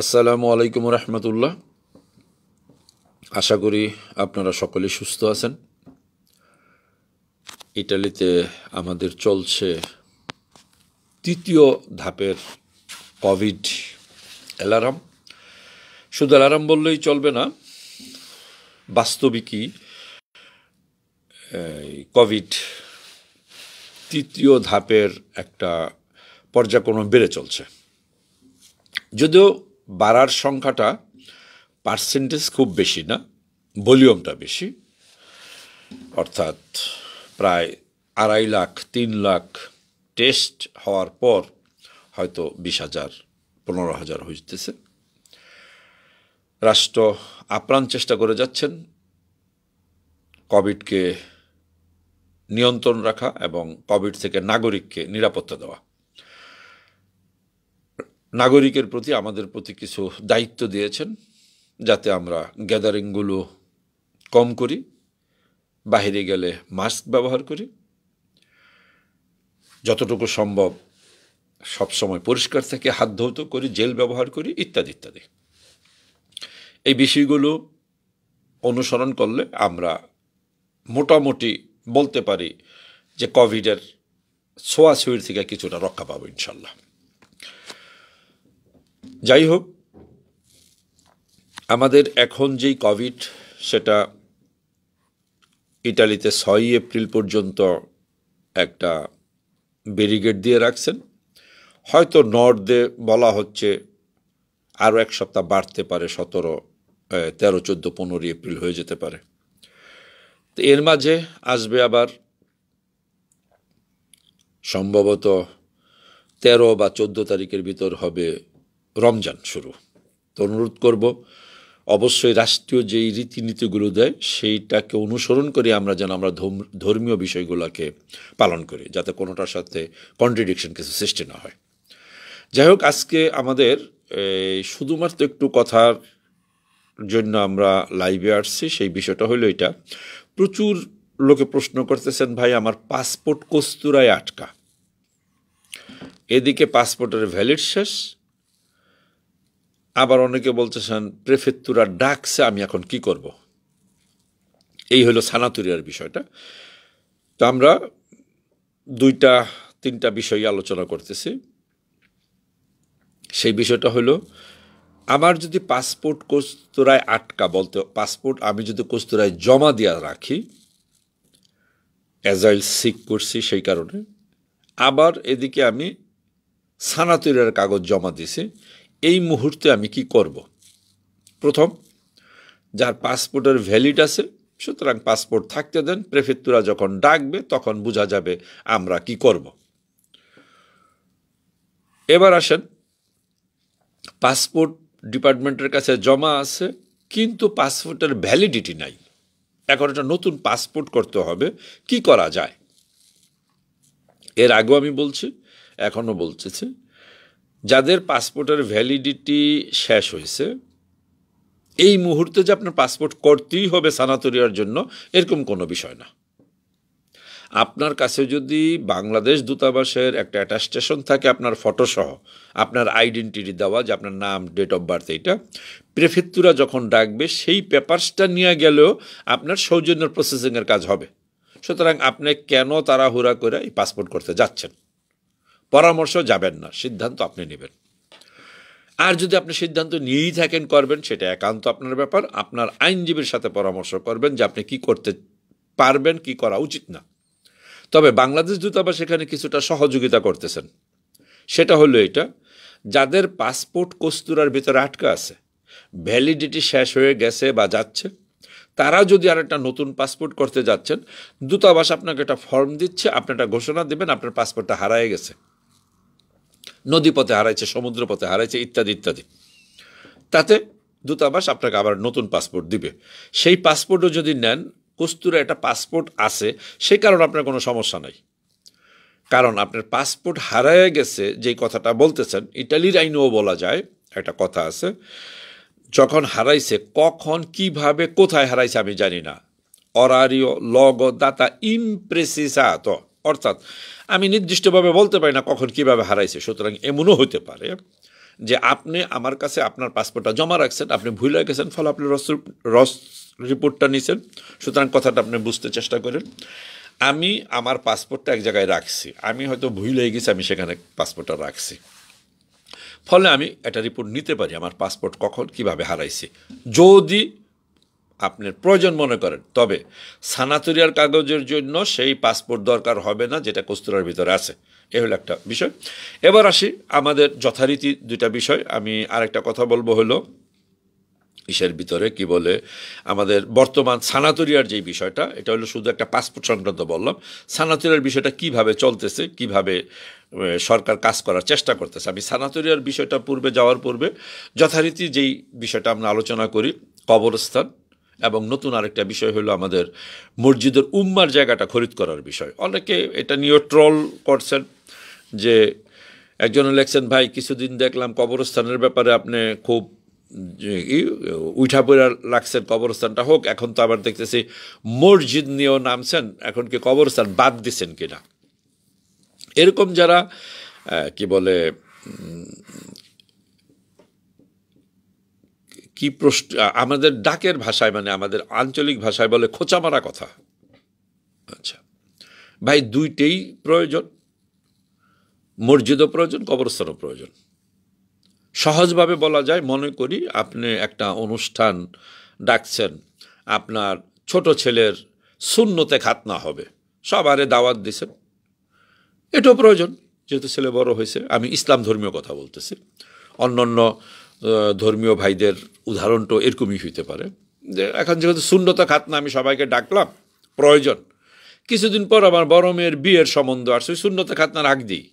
আসসালামু আলাইকুম রহমতুল্লাহ। আশা করি আপনারা সকলে সুস্থ আছেন। ইটালিতে আমাদের চলছে তৃতীয় ধাপের কোভিড অ্যালার্ম। শুধু অ্যালার্ম বললেই চলবে না, বাস্তবিকই কোভিড তৃতীয় ধাপের একটা পর্যায়ক্রমে বেড়ে চলছে। যদিও বাড়ার সংখ্যাটা পার্সেন্টেজ খুব বেশি না, ভলিউমটা বেশি, অর্থাৎ প্রায় 2.5 লাখ 3 লাখ টেস্ট হওয়ার পর হয়তো 20,000 15,000 হইতেছে। রাষ্ট্র আপ্রাণ চেষ্টা করে যাচ্ছেন কোভিডকে নিয়ন্ত্রণ রাখা এবং কোভিড থেকে নাগরিককে নিরাপত্তা দেওয়া। নাগরিকের প্রতি আমাদের প্রতি কিছু দায়িত্ব দিয়েছেন, যাতে আমরা গ্যাদারিংগুলো কম করি, বাইরে গেলে মাস্ক ব্যবহার করি, যতটুকু সম্ভব সবসময় পরিষ্কার থেকে হাত ধৌত করি, জেল ব্যবহার করি, ইত্যাদি ইত্যাদি। এই বিষয়গুলো অনুসরণ করলে আমরা মোটামুটি বলতে পারি যে কোভিডের ছোঁয়াছুঁয়ির থেকে কিছুটা রক্ষা পাবো ইনশাল্লাহ। যাই হোক, আমাদের এখন যেই কোভিড, সেটা ইটালিতে 6 এপ্রিল পর্যন্ত একটা ব্যারিকেড দিয়ে রাখছেন। হয়তো নর্থে বলা হচ্ছে আরও 1 সপ্তাহ বাড়তে পারে, 17, 13, 14, 15 এপ্রিল হয়ে যেতে পারে। তো এর মাঝে আসবে আবার সম্ভবত 13 বা 14 তারিখের ভিতর হবে রমজান শুরু। তো অনুরোধ করব, অবশ্যই রাষ্ট্রীয় যেই রীতিনীতিগুলো দেয় সেইটাকে অনুসরণ করে আমরা যেন আমরা ধর্মীয় বিষয়গুলোকে পালন করি, যাতে কোনোটার সাথে কন্ট্রাডিকশন কিছু সৃষ্টি না হয়। যাই হোক, আজকে আমাদের শুধুমাত্র একটু কথার জন্য আমরা লাইভে আসছি। সেই বিষয়টা হলো এটা, প্রচুর লোকে প্রশ্ন করতেছেন, ভাই আমার পাসপোর্ট কস্তুরায় আটকা, এদিকে পাসপোর্টের ভ্যালিড শেষ, আবার অনেকে বলতেছেন প্রেফেক্তুরা ডাকছে, আমি এখন কি করব। এই হলো সানাতুরিয়ার বিষয়টা। তো আমরা 2-3টা বিষয় আলোচনা করতেছি। সেই বিষয়টা হলো, আমার যদি পাসপোর্ট কস্তুরায় আটকা, বলতে পাসপোর্ট আমি যদি কস্তুরায় জমা দিয়ে রাখি, অ্যাজাইল সিক করছি সেই কারণে, আবার এদিকে আমি সানাতুরিয়ার কাগজ জমা দিছি, এই মুহূর্তে আমি কি করব। প্রথম, যার পাসপোর্টের ভ্যালিড আছে, সুতরাং পাসপোর্ট থাকতে দেন, প্রেফেক্তুরা যখন ডাকবে তখন বোঝা যাবে আমরা কি করব। এবার আসেন, পাসপোর্ট ডিপার্টমেন্টের কাছে জমা আছে কিন্তু পাসপোর্টের ভ্যালিডিটি নাই, এখন একটা নতুন পাসপোর্ট করতে হবে, কি করা যায়। এর আগেও আমি বলছি, এখনও বলতেছি, যাদের পাসপোর্টের ভ্যালিডিটি শেষ হয়েছে, এই মুহূর্তে যে আপনার পাসপোর্ট করতেই হবে সানাতুরিয়ার জন্য, এরকম কোনো বিষয় না। আপনার কাছে যদি বাংলাদেশ দূতাবাসের একটা অ্যাটাস্টেশন থাকে আপনার ফটোসহ, আপনার আইডেন্টিটি দেওয়া, যে আপনার নাম, ডেট অফ বার্থ, এইটা প্রেফেক্তুরা যখন ডাকবে সেই পেপারসটা নিয়ে গেলেও আপনার সৌজন্যের প্রসেসিংয়ের কাজ হবে। সুতরাং আপনি কেন তাড়াহুড়া করে এই পাসপোর্ট করতে যাচ্ছেন? পরামর্শ যাবেন না, সিদ্ধান্ত আপনি নেবেন। আর যদি আপনি সিদ্ধান্ত নিয়েই থাকেন করবেন, সেটা একান্ত আপনার ব্যাপার। আপনার আইনজীবীর সাথে পরামর্শ করবেন যে আপনি কি করতে পারবেন, কি করা উচিত না। তবে বাংলাদেশ দূতাবাস এখানে কিছুটা সহযোগিতা করতেছেন। সেটা হলো এটা, যাদের পাসপোর্ট কস্তুরার ভিতরে আটকা আছে, ভ্যালিডিটি শেষ হয়ে গেছে বা যাচ্ছে, তারা যদি আর একটা নতুন পাসপোর্ট করতে যাচ্ছেন, দূতাবাস আপনাকে একটা ফর্ম দিচ্ছে, আপনি একটা ঘোষণা দেবেন আপনার পাসপোর্টটা হারায় গেছে, নদীপথে হারাইছে, সমুদ্রপথে হারাইছে, ইত্যাদি ইত্যাদি। তাতে দূতাবাস আপনাকে আবার নতুন পাসপোর্ট দিবে। সেই পাসপোর্টও যদি নেন, কস্তুরা একটা পাসপোর্ট আছে, সেই কারণে আপনার কোনো সমস্যা নাই। কারণ আপনার পাসপোর্ট হারায় গেছে যেই কথাটা বলতেছেন, ইটালির আইনেও বলা যায়, একটা কথা আছে, যখন হারাইছে, কখন, কিভাবে, কোথায় হারাইছে আমি জানি না, অরারিও লগো দাতা ইমপ্রেসিসাতো, অর্থাৎ আমি নির্দিষ্টভাবে বলতে পারি না কখন কিভাবে হারাইছে। সুতরাং এমনও হতে পারে যে আপনি আমার কাছে আপনার পাসপোর্টটা জমা রাখছেন, আপনি ভুলে গেছেন, ফলে আপনি রস রিপোর্টটা নিছেন। সুতরাং কথাটা আপনি বুঝতে চেষ্টা করেন। আমি আমার পাসপোর্টটা এক জায়গায় রাখছি, আমি হয়তো ভুলে গেছি, আমি সেখানে পাসপোর্টটা রাখছি, ফলে আমি একটা রিপোর্ট নিতে পারি আমার পাসপোর্ট কখন কিভাবে হারাইছি যদি আপনার প্রয়োজন মনে করেন। তবে সানাতরিয়ার কাগজের জন্য সেই পাসপোর্ট দরকার হবে না যেটা কস্তুরার ভিতরে আছে। এ হলো একটা বিষয়। এবার আসি আমাদের যথারীতি দুইটা বিষয়। আমি আরেকটা কথা বলবো হলো ইসের ভিতরে কি বলে আমাদের বর্তমান সানাতরিয়ার যে বিষয়টা, এটা হলো শুধু একটা পাসপোর্ট সংক্রান্ত বললাম। সানাতরিয়ার বিষয়টা কিভাবে চলতেছে, কিভাবে সরকার কাজ করার চেষ্টা করতেছে। আমি সানাতরিয়ার বিষয়টা পূর্বে যাওয়ার পূর্বে যথারীতি যেই বিষয়টা আমরা আলোচনা করি, কবরস্থান এবং নতুন আরেকটা বিষয় হলো আমাদের মসজিদের উম্মার জায়গাটা খরিদ করার বিষয়। অনেকে এটা নিয়ে ট্রল করছেন যে একজনে লেখছেন, ভাই কিছুদিন দেখলাম কবরস্থানের ব্যাপারে আপনি খুব উঠা পড়া লাগছেন, কবরস্থানটা হোক। এখন তো আবার দেখতেছি মসজিদ নিয়েও নামছেন, এখন কি কবরস্থান বাদ দিচ্ছেন কিনা। এরকম যারা কি বলে কি প্রশ্ন আমাদের ডাকের ভাষায় মানে আমাদের আঞ্চলিক ভাষায় বলে খোঁচা মারা কথা। আচ্ছা ভাই, দুইটাই প্রয়োজন, মসজিদও প্রয়োজন, কবরস্থানও প্রয়োজন। সহজভাবে বলা যায়, মনে করি আপনি একটা অনুষ্ঠান ডাকছেন, আপনার ছোট ছেলের সুন্নতে খাতনা হবে, সবারে দাওয়াত দিছেন, এটাও প্রয়োজন যেহেতু ছেলে বড় হয়েছে। আমি ইসলাম ধর্মীয় কথা বলতেছি, অন্যান্য ধর্মীয় ভাইদের উদাহরণটা এরকমই হইতে পারে যে এখন যেহেতু সুন্নতে খাতনা আমি সবাইকে ডাকলাম, প্রয়োজন। কিছুদিন পর আমার বড় মেয়ের বিয়ের সম্বন্ধ আসছে, ওই সুন্নতে খাতনার আগ দিই।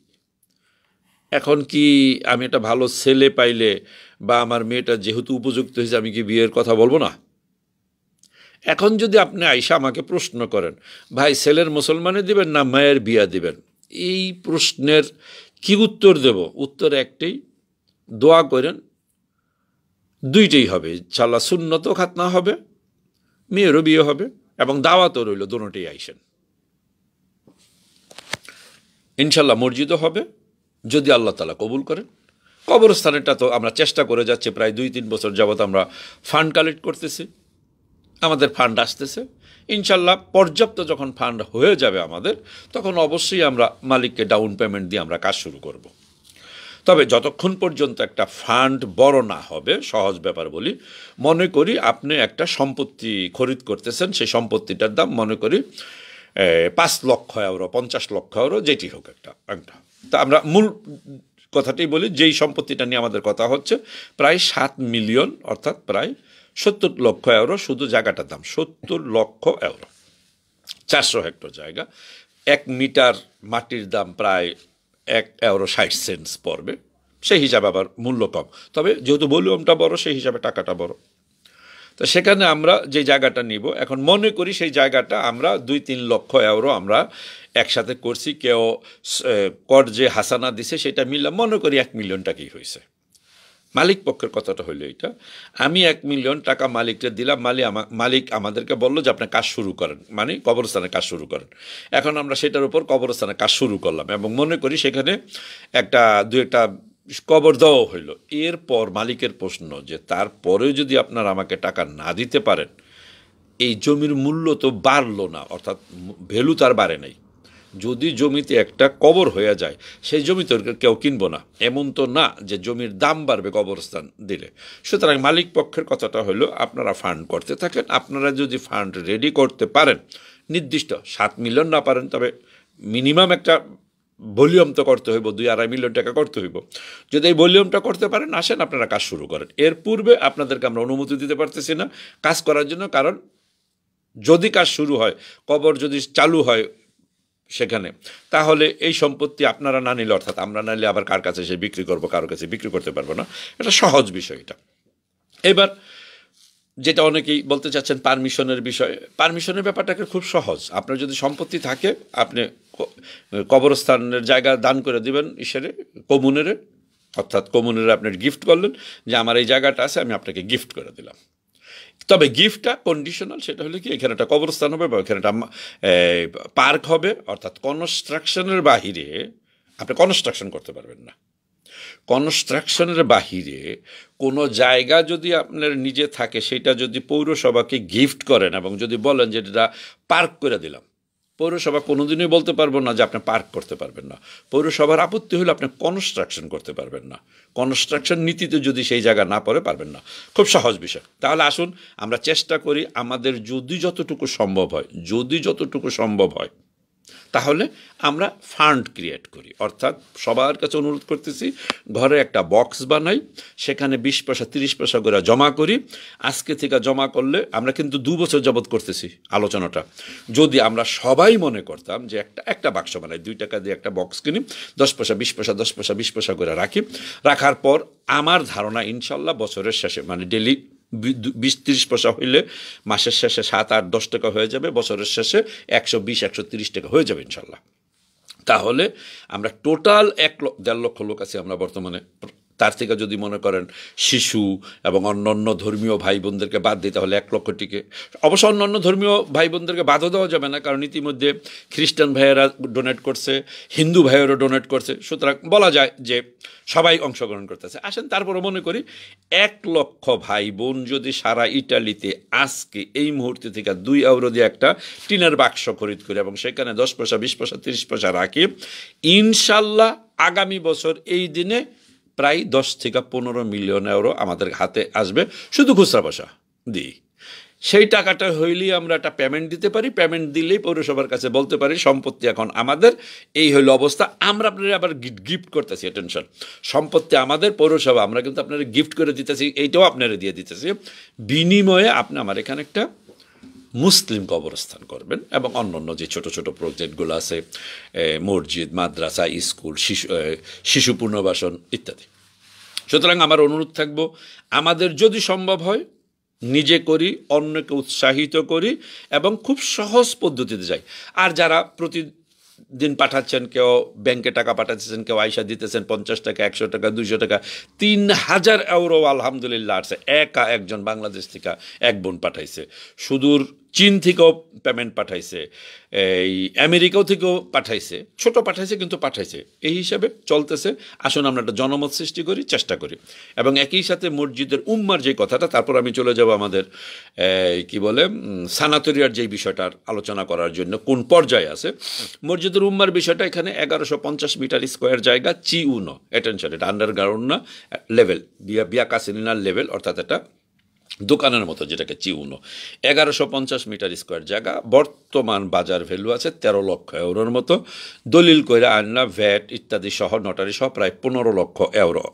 এখন কি আমি একটা ভালো ছেলে পাইলে বা আমার মেয়েটা যেহেতু উপযুক্ত হয়েছে, আমি কি বিয়ের কথা বলবো না? এখন যদি আপনি আইসা আমাকে প্রশ্ন করেন, ভাই ছেলের মুসলমানে দিবেন না মায়ের বিয়া দিবেন, এই প্রশ্নের কি উত্তর দেব? উত্তর একটাই, দোয়া করেন দুইটাই হবে, ইনশাল্লাহ সুন্নতও খাতনা হবে, মেয়েরও বিয়ে হবে, এবং দাওয়াতও রইল, দুটোটাই আইসেন। ইনশাল্লাহ মসজিদও হবে যদি আল্লাহ তাআলা কবুল করেন। কবরস্থানেরটা তো আমরা চেষ্টা করে যাচ্ছি, প্রায় 2-3 বছর যাবৎ আমরা ফান্ড কালেক্ট করতেছি, আমাদের ফান্ড আসতেছে। ইনশাল্লাহ পর্যাপ্ত যখন ফান্ড হয়ে যাবে আমাদের, তখন অবশ্যই আমরা মালিককে ডাউন পেমেন্ট দিয়ে আমরা কাজ শুরু করব। তবে যতক্ষণ পর্যন্ত একটা ফান্ড বড় না হবে, সহজ ব্যাপার বলি, মনে করি আপনি একটা সম্পত্তি খরিদ করতেছেন, সেই সম্পত্তিটার দাম মনে করি 5 লক্ষ ইউরো, 50 লক্ষ ইউরো, যেটি হোক একটা। তা আমরা মূল কথাটাই বলি, যেই সম্পত্তিটা নিয়ে আমাদের কথা হচ্ছে, প্রায় 7 মিলিয়ন, অর্থাৎ প্রায় 70 লক্ষ ইউরো শুধু জায়গাটার দাম, 70 লক্ষ ইউরো, 400 হেক্টর জায়গা। 1 মিটার মাটির দাম প্রায় 1 ইউরো 60 সেন্টস পড়বে, সেই হিসাবে আবার মূল্য কম, তবে যেহেতু ভলিউমটা বড় সেই হিসাবে টাকাটা বড়। তো সেখানে আমরা যে জায়গাটা নিব, এখন মনে করি সেই জায়গাটা আমরা 2-3 লক্ষ ইউরো আমরা একসাথে করছি, কেউ কর যে হাসানা দিছে সেটা মিললাম, মনে করি 1 মিলিয়ন টাকাই হয়েছে। মালিক পক্ষের কথাটা হলো এইটা, আমি 1 মিলিয়ন টাকা মালিককে দিলাম, মালিক আমাদেরকে বললো যে আপনি কাজ শুরু করেন, মানে কবরস্থানে কাজ শুরু করেন। এখন আমরা সেটার উপর কবরস্থানে কাজ শুরু করলাম, এবং মনে করি সেখানে একটা কবর দেওয়া হইল। এরপর মালিকের প্রশ্ন যে তারপরেও যদি আপনারা আমাকে টাকা না দিতে পারেন, এই জমির মূল্য তো বাড়লো না, অর্থাৎ ভ্যালু তার বাড়ে নাই। যদি জমিতে একটা কবর হয়ে যায়, সেই জমি তো কেউ কিনবো না, এমন তো না যে জমির দাম বাড়বে কবরস্থান দিলে। সুতরাং মালিক পক্ষের কথাটা হলো, আপনারা ফান্ড করতে থাকেন, আপনারা যদি ফান্ড রেডি করতে পারেন, নির্দিষ্ট 7 মিলিয়ন না পারেন, তবে মিনিমাম একটা ভলিউম তো করতে হইব, 2-2.5 মিলিয়ন টাকা করতে হইব। যদি এই ভলিউমটা করতে পারেন, আসেন আপনারা কাজ শুরু করেন। এর পূর্বে আপনাদেরকে আমরা অনুমতি দিতে পারতেছি না কাজ করার জন্য, কারণ যদি কাজ শুরু হয়, কবর যদি চালু হয় সেখানে, তাহলে এই সম্পত্তি আপনারা না নিলে, অর্থাৎ আমরা না নিলে আবার কার কাছে সে বিক্রি করবো, কারোর কাছে বিক্রি করতে পারবো না। এটা সহজ বিষয় এটা। এবার যেটা অনেকেই বলতে চাচ্ছেন পারমিশনের বিষয়, পারমিশনের ব্যাপারটাকে খুব সহজ। আপনার যদি সম্পত্তি থাকে, আপনি কবরস্থানের জায়গা দান করে দিবেন ঈশ্বরে, কমুনের, অর্থাৎ কমুনের আপনার গিফট করলেন যে আমার এই জায়গাটা আছে, আমি আপনাকে গিফট করে দিলাম। তবে গিফটটা কন্ডিশনাল, সেটা হলে কি এখানে একটা কবরস্থান হবে বা এখানে একটা পার্ক হবে, অর্থাৎ কনস্ট্রাকশনের বাহিরে আপনি কনস্ট্রাকশন করতে পারবেন না। কনস্ট্রাকশনের বাহিরে কোনো জায়গা যদি আপনার নিজে থাকে, সেটা যদি পৌরসভাকে গিফট করেন এবং যদি বলেন যে এটা পার্ক করে দিলাম, পৌরসভা কোনোদিনই বলতে পারবো না যে আপনি পার্ক করতে পারবেন না। পৌরসভার আপত্তি হলে আপনি কনস্ট্রাকশন করতে পারবেন না। কনস্ট্রাকশন নীতিতে যদি সেই জায়গা না পড়ে পারবেন না। খুব সহজ বিষয়। তাহলে আসুন আমরা চেষ্টা করি আমাদের যদি যতটুকু সম্ভব হয় তাহলে আমরা ফান্ড ক্রিয়েট করি। অর্থাৎ সবার কাছে অনুরোধ করতেছি, ঘরে একটা বক্স বানাই, সেখানে 20 পয়সা 30 পয়সা করে জমা করি। আজকে থেকে জমা করলে, আমরা কিন্তু 2 বছর যাবৎ করতেছি আলোচনাটা, যদি আমরা সবাই মনে করতাম যে একটা বাক্স বানাই, 2 টাকা দিয়ে একটা বক্স কিনি, 10 পয়সা 20 পয়সা 10 পয়সা 20 পয়সা করে রাখি, রাখার পর আমার ধারণা ইনশাল্লাহ বছরের শেষে, মানে ডেলি 20-30 পয়সা হইলে মাসের শেষে 7-8-10 টাকা হয়ে যাবে, বছরের শেষে 120-130 টাকা হয়ে যাবে ইনশাল্লাহ। তাহলে আমরা টোটাল 1.5 লক্ষ লোক আছি আমরা বর্তমানে। তার থেকে যদি মনে করেন শিশু এবং অন্যান্য ধর্মীয় ভাই বোনদেরকে বাদ দিই, তাহলে 1 লক্ষ টিকে। অবশ্য অন্যান্য ধর্মীয় ভাই বোনদেরকে বাদও দেওয়া যাবে না, কারণ ইতিমধ্যে খ্রিস্টান ভাইয়েরা ডোনেট করছে, হিন্দু ভাইয়েরও ডোনেট করছে, সুতরাং বলা যায় যে সবাই অংশগ্রহণ করতেছে। আসেন তারপরে মনে করি 1 লক্ষ ভাই বোন যদি সারা ইটালিতে আজকে এই মুহূর্তে থেকে 2 ইউরো দিয়ে একটা টিনের বাক্স খরিদ করি এবং সেখানে 10 পয়সা 20 পয়সা 30 পয়সা রাখি, ইনশাল্লাহ আগামী বছর এই দিনে প্রায় 10 থেকে 15 মিলিয়ন ইউরো আমাদের হাতে আসবে, শুধু খুচরা পয়সা দিই। সেই টাকাটা হইলেই আমরা একটা পেমেন্ট দিতে পারি। পেমেন্ট দিলেই পৌরসভার কাছে বলতে পারি সম্পত্তি এখন আমাদের, এই হইল অবস্থা। আমরা আপনারা আবার গিফট করতেছি, টেনশন, সম্পত্তি আমাদের, পৌরসভা আমরা কিন্তু আপনারা গিফট করে দিতেছি, এইটাও আপনারা দিয়ে দিতেছি। বিনিময়ে আপনি আমার এখানে একটা মুসলিম কবরস্থান করবেন এবং অন্যান্য যে ছোট ছোট প্রজেক্টগুলো আছে, মসজিদ, মাদ্রাসা, স্কুল, শিশু পুনর্বাসন ইত্যাদি। সুতরাং আমার অনুরোধ থাকবো, আমাদের যদি সম্ভব হয় নিজে করি, অন্যকে উৎসাহিত করি এবং খুব সহজ পদ্ধতিতে যাই। আর যারা প্রতিদিন পাঠাচ্ছেন, কেউ ব্যাংকে টাকা পাঠাচ্ছেন, কেউ আয়সা দিতেছেন 50 টাকা 100 টাকা 200 টাকা, 3000 ইউরো আলহামদুলিল্লাহ আসছে। একজন বাংলাদেশ থেকে এক বোন পাঠাইছে, সুদূর চীন থেকেও পেমেন্ট পাঠাইছে, এই আমেরিকাও থেকেও পাঠাইছে, ছোট পাঠাইছে কিন্তু পাঠাইছে। এই হিসাবে চলতেছে। আসুন আমরা একটা জনমত সৃষ্টি করি, চেষ্টা করি। এবং একই সাথে মসজিদের উম্মার যে কথাটা, তারপর আমি চলে যাব আমাদের কি বলে সানাতরিয়ার যেই বিষয়টার আলোচনা করার জন্য কোন পর্যায়ে আছে। মসজিদের উম্মার বিষয়টা এখানে 1150 মিটার স্কোয়ার জায়গা, চিউনো, অ্যাটেনশন, এটা আন্ডারগ্রাউন্ড না, লেভেল, বিয়া কাসিনার লেভেল, অর্থাৎ এটা দোকানের মতো, যেটাকে চিউনো। 1150 মিটার স্কোয়ার জায়গা, বর্তমান বাজার ভ্যালু আছে 13 লক্ষ ইউরোর মতো। দলিল কইরা আনলা, ভ্যাট ইত্যাদি সহ, নটারি সহ প্রায় 15 লক্ষ ইউরো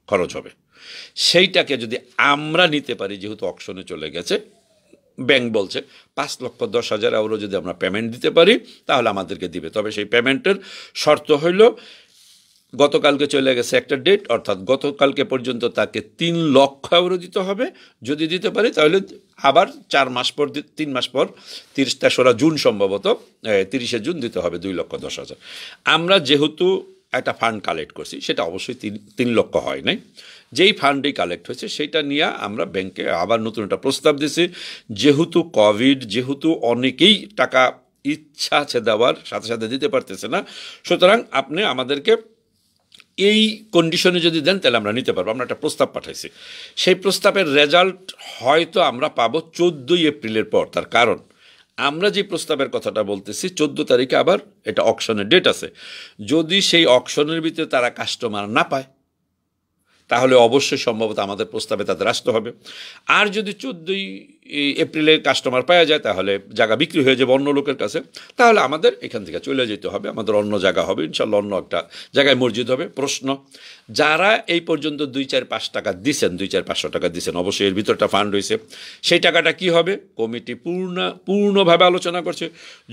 খরচ হবে। সেইটাকে যদি আমরা নিতে পারি, যেহেতু অকশনে চলে গেছে, ব্যাংক বলছে 5,10,000 ইউরো যদি আমরা পেমেন্ট দিতে পারি তাহলে আমাদেরকে দিবে। তবে সেই পেমেন্টের শর্ত হইল, গতকালকে চলে গেছে একটা ডেট, অর্থাৎ গতকালকে পর্যন্ত তাকে 3 লক্ষ ইউরো দিতে হবে। যদি দিতে পারি তাহলে আবার 4 মাস পর, 3 মাস পর, 3রা জুন সম্ভবত, 30শে জুন দিতে হবে 2,10,000। আমরা যেহেতু একটা ফান্ড কালেক্ট করছি, সেটা অবশ্যই 3 লক্ষ হয় নাই, যেই ফান্ডেই কালেক্ট হয়েছে সেটা নিয়ে আমরা ব্যাংকে আবার নতুন একটা প্রস্তাব দিয়েছি। যেহেতু কোভিড, যেহেতু অনেকেই টাকা ইচ্ছা আছে দেওয়ার, সাথে সাথে দিতে পারতেছে না, সুতরাং আপনি আমাদেরকে এই কন্ডিশনে যদি দেন তাহলে আমরা নিতে পারবো। আমরা একটা প্রস্তাব পাঠাইছি, সেই প্রস্তাবের রেজাল্ট হয়তো আমরা পাবো 14 এপ্রিলের পর। তার কারণ আমরা যে প্রস্তাবের কথাটা বলতেছি, 14 তারিখে আবার এটা অকশনের ডেট আছে। যদি সেই অকশনের ভিতরে তারা কাস্টমার না পায়, তাহলে অবশ্যই সম্ভবত আমাদের প্রস্তাবে তাদের আসতে হবে। আর যদি 14 এপ্রিলে কাস্টমার পাওয়া যায়, তাহলে জায়গা বিক্রি হয়ে যাবে অন্য লোকের কাছে, তাহলে আমাদের এখান থেকে চলে যেতে হবে, আমাদের অন্য জায়গা হবে ইনশাল্লাহ, অন্য একটা জায়গায় মসজিদ হবে। প্রশ্ন, যারা এই পর্যন্ত 2-4-5 টাকা দিচ্ছেন, 2-4-500 টাকা দিচ্ছেন, অবশ্যই এর ভিতরটা ফান্ড হয়েছে, সেই টাকাটা কি হবে? কমিটি পূর্ণভাবে আলোচনা করছে।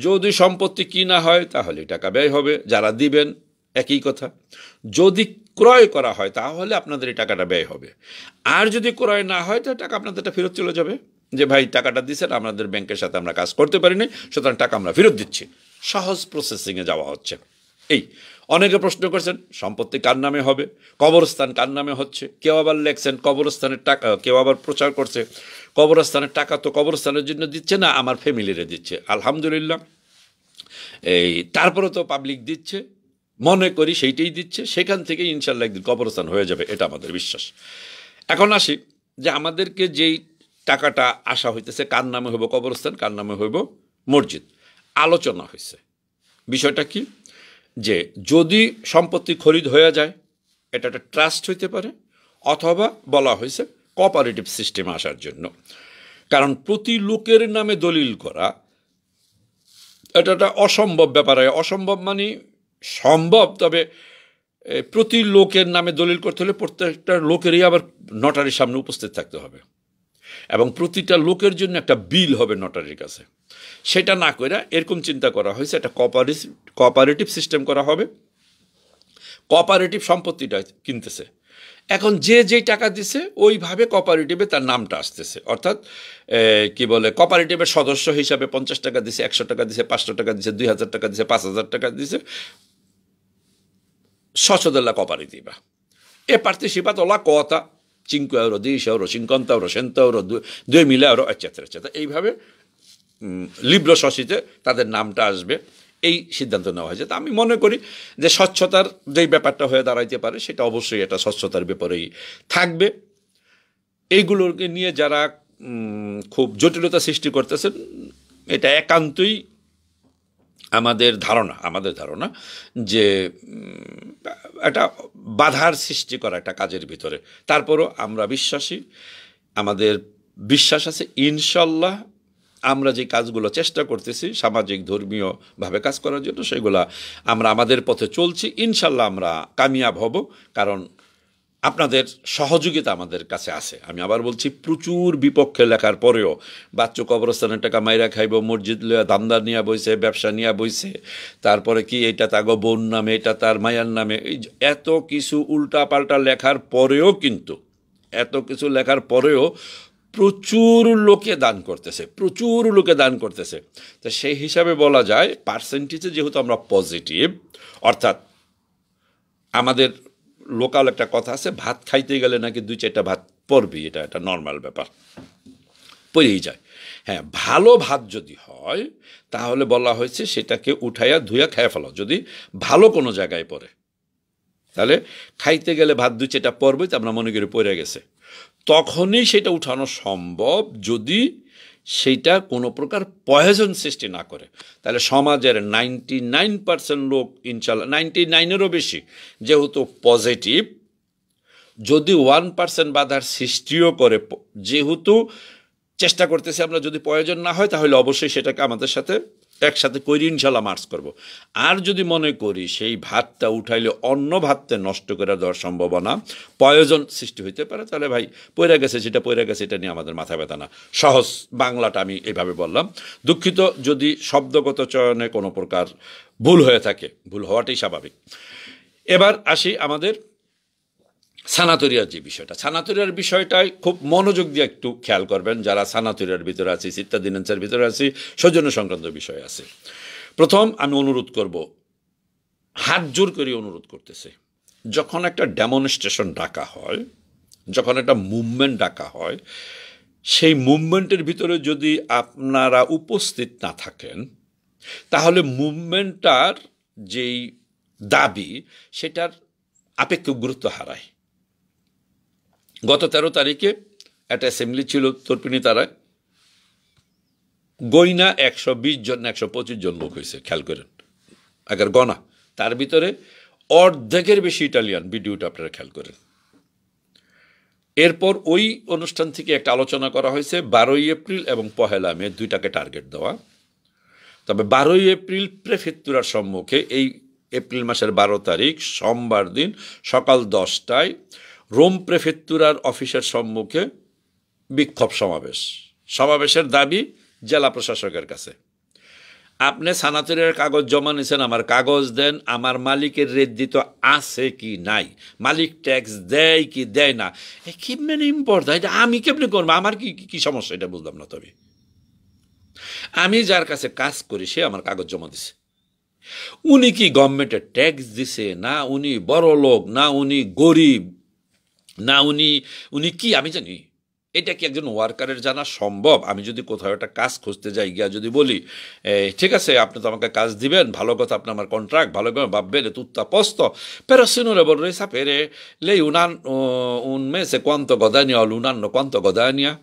যদি সম্পত্তি কিনা হয় তাহলে টাকা ব্যয় হবে, যারা দিবেন একই কথা। যদি ক্রয় করা হয় তাহলে আপনাদের এই টাকাটা ব্যয় হবে, আর যদি ক্রয় না হয় তাহলে টাকা আপনাদেরটা ফেরত চলে যাবে, যে ভাই টাকাটা দিচ্ছেন, আমাদের ব্যাংকের সাথে আমরা কাজ করতে পারিনি, সুতরাং টাকা আমরা ফেরত দিচ্ছি। সহজ প্রসেসিংয়ে যাওয়া হচ্ছে। এই অনেকে প্রশ্ন করছেন সম্পত্তি কার নামে হবে, কবরস্থান কার নামে হচ্ছে। কেউ আবার লেখছেন কবরস্থানের টাকা, কেউ আবার প্রচার করছে কবরস্থানের টাকা তো কবরস্থানের জন্য দিচ্ছে না, আমার ফ্যামিলিরে দিচ্ছে। আলহামদুলিল্লাহ, এই তারপরে তো পাবলিক দিচ্ছে, মনে করি সেইটাই দিচ্ছে, সেখান থেকে ইনশাল্লাহ একদিন কবরস্থান হয়ে যাবে, এটা আমাদের বিশ্বাস। এখন আসি যে আমাদেরকে যেই টাকাটা আসা হইতেছে, কার নামে হইব কবরস্থান, কার নামে হইব মসজিদ, আলোচনা হয়েছে। বিষয়টা কি, যে যদি সম্পত্তি খরিদ হয়ে যায় এটা একটা ট্রাস্ট হইতে পারে, অথবা বলা হয়েছে কোঅপারেটিভ সিস্টেমে আসার জন্য। কারণ প্রতি লোকের নামে দলিল করা এটা একটা অসম্ভব ব্যাপার। অসম্ভব মানে সম্ভব, তবে প্রতি লোকের নামে দলিল করতে হলে প্রত্যেকটা লোকেরই আবার নটারির সামনে উপস্থিত থাকতে হবে, এবং প্রতিটা লোকের জন্য একটা বিল হবে নটারির কাছে। সেটা না করে এরকম চিন্তা করা হয়েছে, একটা কোঅপারেটিভ সিস্টেম করা হবে। কোঅপারেটিভ সম্পত্তিটা কিনতেছে, এখন যে যেই টাকা দিছে ওইভাবে কোঅপারেটিভে তার নামটা আসতেছে। অর্থাৎ কি বলে, কোঅপারেটিভের সদস্য হিসাবে 50 টাকা দিছে, 100 টাকা দিছে, 500 টাকা দিছে, 2000 টাকা দিছে, 5000 টাকা দিছে, socio della cooperativa, e partecipato alla quota 5 euro, 10 euro, 50 euro, 100 euro, 2000 euro, eccetera eccetera। এইভাবে লিব্রো সসিতে তাদের নামটা আসবে, এই সিদ্ধান্ত নেওয়া হয়েছে। তা আমি মনে করি যে স্বচ্ছতার যেই ব্যাপারটা হয়ে দাঁড়াইতে পারে সেটা অবশ্যই এটা স্বচ্ছতার ব্যাপারেই থাকবে। এইগুলোকে নিয়ে যারা খুব জটিলতা সৃষ্টি করতেছেন, এটা একান্তই আমাদের ধারণা যে একটা বাধার সৃষ্টি করা একটা কাজের ভিতরে। তারপরও আমরা বিশ্বাসী, আমাদের বিশ্বাস আছে ইনশাল্লাহ আমরা যে কাজগুলো চেষ্টা করতেছি সামাজিক ধর্মীয়ভাবে কাজ করার জন্য, সেগুলা আমরা আমাদের পথে চলছি, ইনশাল্লাহ আমরা কামিয়াব হব। কারণ আপনাদের সহযোগিতা আমাদের কাছে আছে। আমি আবার বলছি, প্রচুর বিপক্ষে লেখার পরেও বাচ্চু কবরস্থানের টাকা মাইরা খাইব, মসজিদ লইয়া দান্দা নিয়ে বইছে, ব্যবসা নিয়ে বইছে, তারপরে কি এটা তাগো বোন নামে, এটা তার মায়ার নামে, এত কিছু উল্টা পাল্টা লেখার পরেও, কিন্তু এত কিছু লেখার পরেও প্রচুর লোকে দান করতেছে। তো সেই হিসাবে বলা যায় পার্সেন্টেজে যেহেতু আমরা পজিটিভ, অর্থাৎ আমাদের লোকাল একটা কথা আছে, ভাত খাইতে গেলে নাকি 2-4টা ভাত পড়বি, এটা একটা নর্মাল ব্যাপার, পড়েই যায়। হ্যাঁ, ভালো ভাত যদি হয় তাহলে বলা হয়েছে সেটাকে উঠাইয়া ধুইয়া খাইয়া ফেলো, যদি ভালো কোনো জায়গায় পড়ে। তাহলে খাইতে গেলে ভাত 2-4টা পড়বই, তো আমরা মনে করি পড়ে গেছে, তখনই সেটা উঠানো সম্ভব যদি সেইটা কোনো প্রকার পয়জন সৃষ্টি না করে। তাহলে সমাজের 99% লোক, ইনশাল্লাহ 99-এরও বেশি যেহেতু পজিটিভ, যদি 1% বাধার সৃষ্টিও করে, যেহেতু চেষ্টা করতেছি আমরা, যদি প্রয়োজন না হয় তাহলে অবশ্যই সেটাকে আমাদের সাথে একসাথে করি, ইনশাল্লাহ মার্চ করব। আর যদি মনে করি সেই ভাতটা উঠাইলে অন্য ভাতটা নষ্ট করে দেওয়ার সম্ভাবনা, প্রয়োজন সৃষ্টি হইতে পারে, তাহলে ভাই পইরা গেছে যেটা পইরা গেছে, এটা নিয়ে আমাদের মাথা ব্যথা না। সহজ বাংলাটা আমি এইভাবে বললাম। দুঃখিত যদি শব্দগত চয়নে কোনো প্রকার ভুল হয়ে থাকে, ভুল হওয়াটাই স্বাভাবিক। এবার আসি আমাদের সানাতরিয়ার যে বিষয়টা, সানাতরিয়ার বিষয়টাই খুব মনোযোগ দিয়ে একটু খেয়াল করবেন যারা সানাতরিয়ার ভিতরে আছি, সিত্তাদিনান্সের ভিতরে আছি, সৌজন্য সংক্রান্ত বিষয় আছে। প্রথম আমি অনুরোধ করব, হাত জোর করে অনুরোধ করতেছে, যখন একটা ডেমনস্ট্রেশন ডাকা হয়, যখন একটা মুভমেন্ট ডাকা হয়, সেই মুভমেন্টের ভিতরে যদি আপনারা উপস্থিত না থাকেন তাহলে মুভমেন্টটার যেই দাবি সেটার আপেক্ষিক গুরুত্ব হারায়। গত 13 তারিখে একটা অ্যাসেম্বলি ছিল তর্পিনী তারায়, গইনা 120 জন 125 জন লোক হয়েছে, খেয়াল করেন, আগের গণা, তার ভিতরে অর্ধেকের বেশি ইটালিয়ান, ভিডিওটা আপনারা খেয়াল করেন। এরপর ওই অনুষ্ঠান থেকে একটা আলোচনা করা হয়েছে 12ই এপ্রিল এবং 1 মে দুইটাকে টার্গেট দেওয়া। তবে 12ই এপ্রিল প্রেফেক্টুরার সম্মুখে, এই এপ্রিল মাসের 12 তারিখ সোমবার দিন সকাল 10টায় রোম প্রেফেক্টুরার অফিসের সম্মুখে বিক্ষোভ সমাবেশের দাবি জেলা প্রশাসকের কাছে। আপনি সানাতরিয়ার কাগজ জমা নিয়েছেন, আমার কাগজ দেন, আমার মালিকের রেদ্দিত আছে কি নাই, মালিক ট্যাক্স দেয় কি দেয় না, কি মানে ইম্পর্টেন্ট, এটা আমি কেমনি করবো, আমার কি সমস্যা, এটা বুঝলাম না। তবে আমি যার কাছে কাজ করি সে আমার কাগজ জমা দিছে, উনি কি গভর্নমেন্টের ট্যাক্স দিছে না, উনি বড় লোক না, উনি গরিব না, উনি কি আমি জানি, এটা কি একজন ওয়ার্কারের জানা সম্ভব? আমি যদি কোথাও একটা কাজ খুঁজতে যাই, গিয়া যদি বলি ঠিক আছে আপনি তো আমাকে কাজ দিবেন, ভালো কথা, আপনি আমার কন্ট্রাক্ট ভালো করে vabbè tutta a posto, però se non le vorrei sapere lei un mese quanto guadagna o un anno quanto guadagna?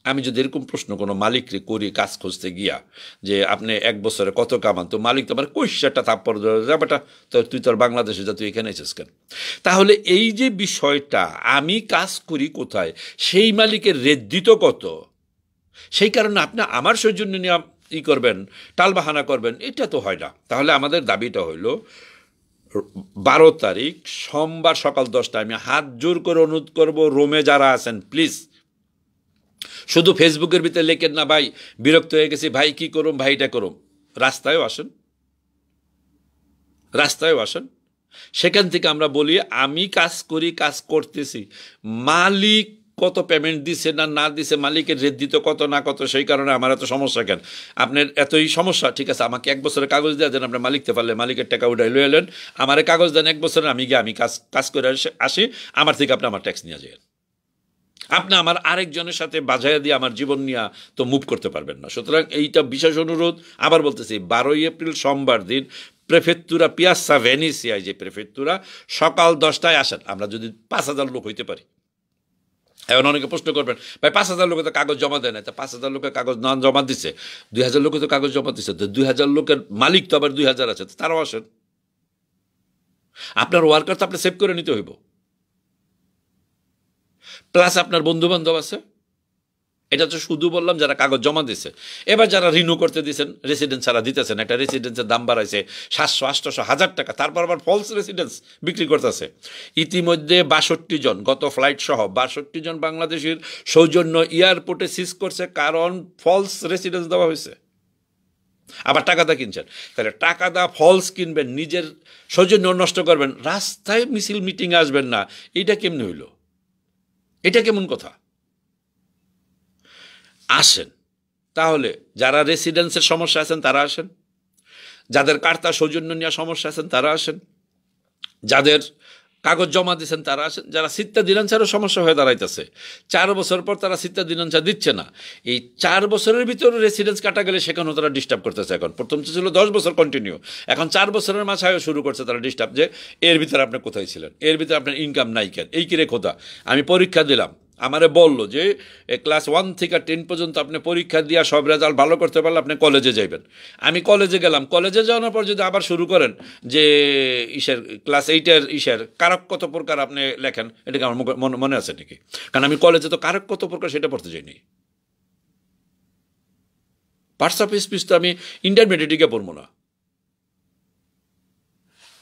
আমি যদি এরকম প্রশ্ন কোনো মালিককে করি কাজ খুঁজতে গিয়া, যে আপনি এক বছরে কত কামান, তো মালিক তো আমার কৈশারটা থাপ্পড় ব্যাপারটা, তো তুই তোর বাংলাদেশে যা, তুই এখানে এসেছিস কেন? তাহলে এই যে বিষয়টা, আমি কাজ করি কোথায়, সেই মালিকের রেট দিত কত, সেই কারণে আপনি আমার সৌজন্য নিয়ে করবেন, টালবাহানা করবেন, এটা তো হয় না। তাহলে আমাদের দাবিটা হইল 12 তারিখ সোমবার সকাল 10টায় আমি হাত জোর করে অনুরোধ করব, রোমে যারা আছেন প্লিজ শুধু ফেসবুকের ভিতরে লেখেন না, ভাই বিরক্ত হয়ে গেছি, ভাই কি করুম, ভাই এটা করুম, রাস্তায়ও আসেন, রাস্তায়ও আসেন। সেখান থেকে আমরা বলি আমি কাজ করি, কাজ করতেছি, মালিক কত পেমেন্ট দিছে না না দিছে, মালিকের রেট দিত কত না কত, সেই কারণে আমার এত সমস্যা কেন, আপনার এতই সমস্যা, ঠিক আছে আমাকে 1 বছরের কাগজ দিয়ে দেন, আপনার মালিকতে পারলে মালিকের টাকা উঠাই লয়ে এলেন, আমারে কাগজ দেন 1 বছরের, আমি গিয়ে আমি কাজ করে আসি, আমার থেকে আপনি আমার ট্যাক্স নিয়ে যান। আপনি আমার আরেকজনের সাথে বাজাইয়া দিয়ে আমার জীবন নিয়ে তো মুভ করতে পারবেন না। সুতরাং এইটা বিশেষ অনুরোধ, আবার বলতেছি 12 এপ্রিল সোমবার দিন প্রেফেক্তুরা পিয়াসা ভেনিসিয়ায়, যে প্রেফেক্তুরা, সকাল 10টায় আসেন। আমরা যদি 5000 লোক হইতে পারি। এখন অনেকে প্রশ্ন করবেন, ভাই 5000 লোকে তো কাগজ জমা দেয় না, তা 5000 লোকের কাগজ না জমা দিচ্ছে, 2000 লোকে তো কাগজ জমা দিচ্ছে, তো 2000 লোকের মালিক তো আবার 2000 আছে, তারাও আসেন। আপনার ওয়ার্কার তো আপনি সেভ করে নিতে হইব, প্লাস আপনার বন্ধু বান্ধব আছে। এটা তো শুধু বললাম যারা কাগজ জমা দিচ্ছে। এবার যারা রিনিউ করতে দিচ্ছেন, রেসিডেন্স ছাড়া দিতেছেন, একটা রেসিডেন্সের দাম বাড়াইছে 700, 800, 1000 টাকা, তারপর আবার ফলস রেসিডেন্স বিক্রি করতেছে। ইতিমধ্যে 62 জন, গত ফ্লাইট সহ 62 জন বাংলাদেশের সৌজন্য এয়ারপোর্টে সিজ করছে, কারণ ফলস রেসিডেন্স দেওয়া হয়েছে। আবার টাকা দা কিনছেন, তাহলে টাকা দা ফলস কিনবেন, নিজের সৌজন্য নষ্ট করবেন, রাস্তায় মিছিল মিটিংয়ে আসবেন না, এইটা কেমনি হইল? এটা কেমন কথা? আসেন। তাহলে যারা রেসিডেন্সের সমস্যা আছেন তারা আসেন, যাদের কার্তা সৌজন্য নেওয়া সমস্যা আছেন তারা আসেন, যাদের কাগজ জমা দিচ্ছেন তারা আসেন, যারা সিত্তা দিনাঞ্চারও সমস্যা হয়ে দাঁড়াইতেছে, 4 বছর পর তারা সিত্তা দিনাঞ্চা দিচ্ছে না, এই 4 বছরের ভিতরে রেসিডেন্স কাটা গেলে সেখানেও তারা ডিস্টার্ব করতেছে। এখন প্রথম ছিল 10 বছর কন্টিনিউ, এখন 4 বছরের মাঝায়ও শুরু করছে তারা ডিস্টার্ব, যে এর ভিতরে আপনি কোথায় ছিলেন, এর ভিতরে আপনার ইনকাম নাই কেন, এই কিরে খোদা, আমি পরীক্ষা দিলাম, আমারে বললো যে ক্লাস 1 থেকে 10 পর্যন্ত আপনি পরীক্ষা দিয়া সব রেজাল্ট ভালো করতে পারলে আপনি কলেজে যাইবেন। আমি কলেজে গেলাম, কলেজে যাওয়ার পর যদি আবার শুরু করেন যে ক্লাস 8-এর কারক কত প্রকার আপনি লেখেন, এটাকে আমার মনে আছে নাকি? কারণ আমি কলেজে তো কারক কত প্রকার সেটা পড়তে যাইনি। পার্টস অফ স্পিচ তো আমি ইন্টারমিডিয়েটে পড়বো না।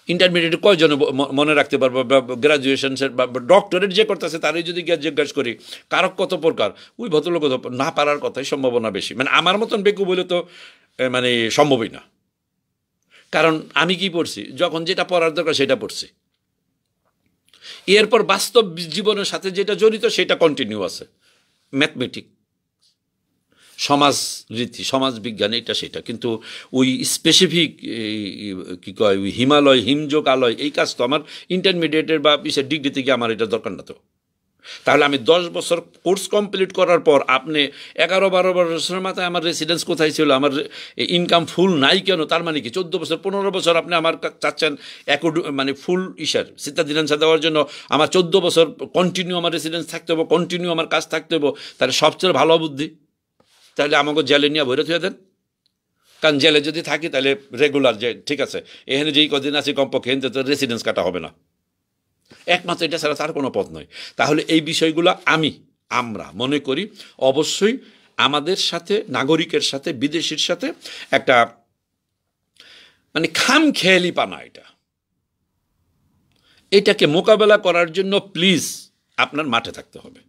ইন্টারমিডিয়েট কয়জনে মনে রাখতে পারবো, বা গ্রাজুয়েশন বা ডক্টরেট যে করতেছে তারই যদি জিজ্ঞাসা করি কারক কত প্রকার, ওই ভদ্রলোক না পারার কথাই সম্ভাবনা বেশি। মানে আমার মতন বেকু বলে তো মানে সম্ভবই না। কারণ আমি কি পড়ছি, যখন যেটা পড়ার দরকার সেটা পড়ছি, এরপর বাস্তব জীবনের সাথে যেটা জড়িত সেটা কন্টিনিউ আছে, ম্যাথমেটিক, সমাজরীতি, সমাজবিজ্ঞান, এটা সেটা। কিন্তু ওই স্পেসিফিক কী কয় ওই হিমালয়, হিমযোগ, আলয়, এই কাজ তো আমার ইন্টারমিডিয়েটের বা ডিগ্রি থেকে আমার এটা দরকার না। তো তাহলে আমি 10 বছর কোর্স কমপ্লিট করার পর আপনি 11-12 বছরের মাথায় আমার রেসিডেন্স কোথায় ছিল, আমার ইনকাম ফুল নাই কেন, তার মানে কি 14 বছর 15 বছর আপনি আমার চাচ্ছেন মানে ফুল সিত্তা দিনাঞ্চা দেওয়ার জন্য আমার 14 বছর কন্টিনিউ আমার রেসিডেন্স থাকতে হবে, কন্টিনিউ আমার কাজ থাকতে হবে। তাহলে সবচেয়ে ভালো বুদ্ধি তাহলে আমাকে জেলে নিয়ে ভরে থুয়ে দেন। কারণ জেলে যদি থাকি তাহলে রেগুলার, যে ঠিক আছে এখানে যেই কদিন আছি কমপক্ষে এখানে তো রেসিডেন্স কাটা হবে না, একমাত্র এটা ছাড়া তার কোনো পথ নয়। তাহলে এই বিষয়গুলো আমরা মনে করি অবশ্যই আমাদের সাথে, নাগরিকের সাথে, বিদেশির সাথে একটা মানে খামখেয়ালি পানা, এটাকে মোকাবেলা করার জন্য প্লিজ আপনার মাঠে থাকতে হবে।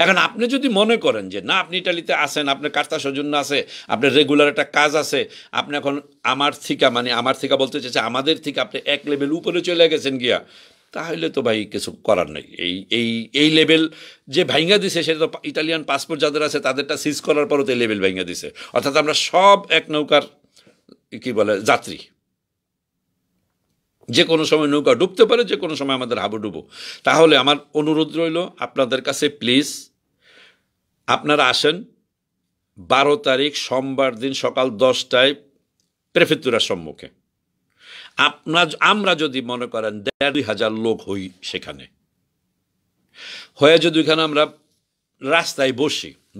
এখন আপনি যদি মনে করেন যে না আপনি ইটালিতে আসেন, আপনার কার্তা সৌজন্য আছে, আপনার রেগুলার একটা কাজ আছে, আপনি এখন আমার থেকে বলতে চাইছে আমাদের থেকে আপনি এক লেভেল উপরে চলে গেছেন গিয়া, তাহলে তো ভাই কিছু করার নেই। এই লেভেল যে ভাইঙ্গা দিছে সেটা তো ইটালিয়ান পাসপোর্ট যাদের আছে তাদেরটা সিজ করার পরও তো এই লেভেল ভাইঙ্গা দিছে। অর্থাৎ আমরা সব এক নৌকার কি বলে যাত্রী। যে কোনো সময় নৌকা ডুবতে পারে, যে কোনো সময় আমাদের হাবুডুবু। তাহলে আমার অনুরোধ রইল আপনাদের কাছে, প্লিজ আপনারা আসেন 12 তারিখ সোমবার দিন সকাল 10টায় প্রেফেক্টুরার সম্মুখে। আমরা যদি মনে করেন 1,500 লোক হই, সেখানে হয়ে যদি ওইখানে আমরা রাস্তায়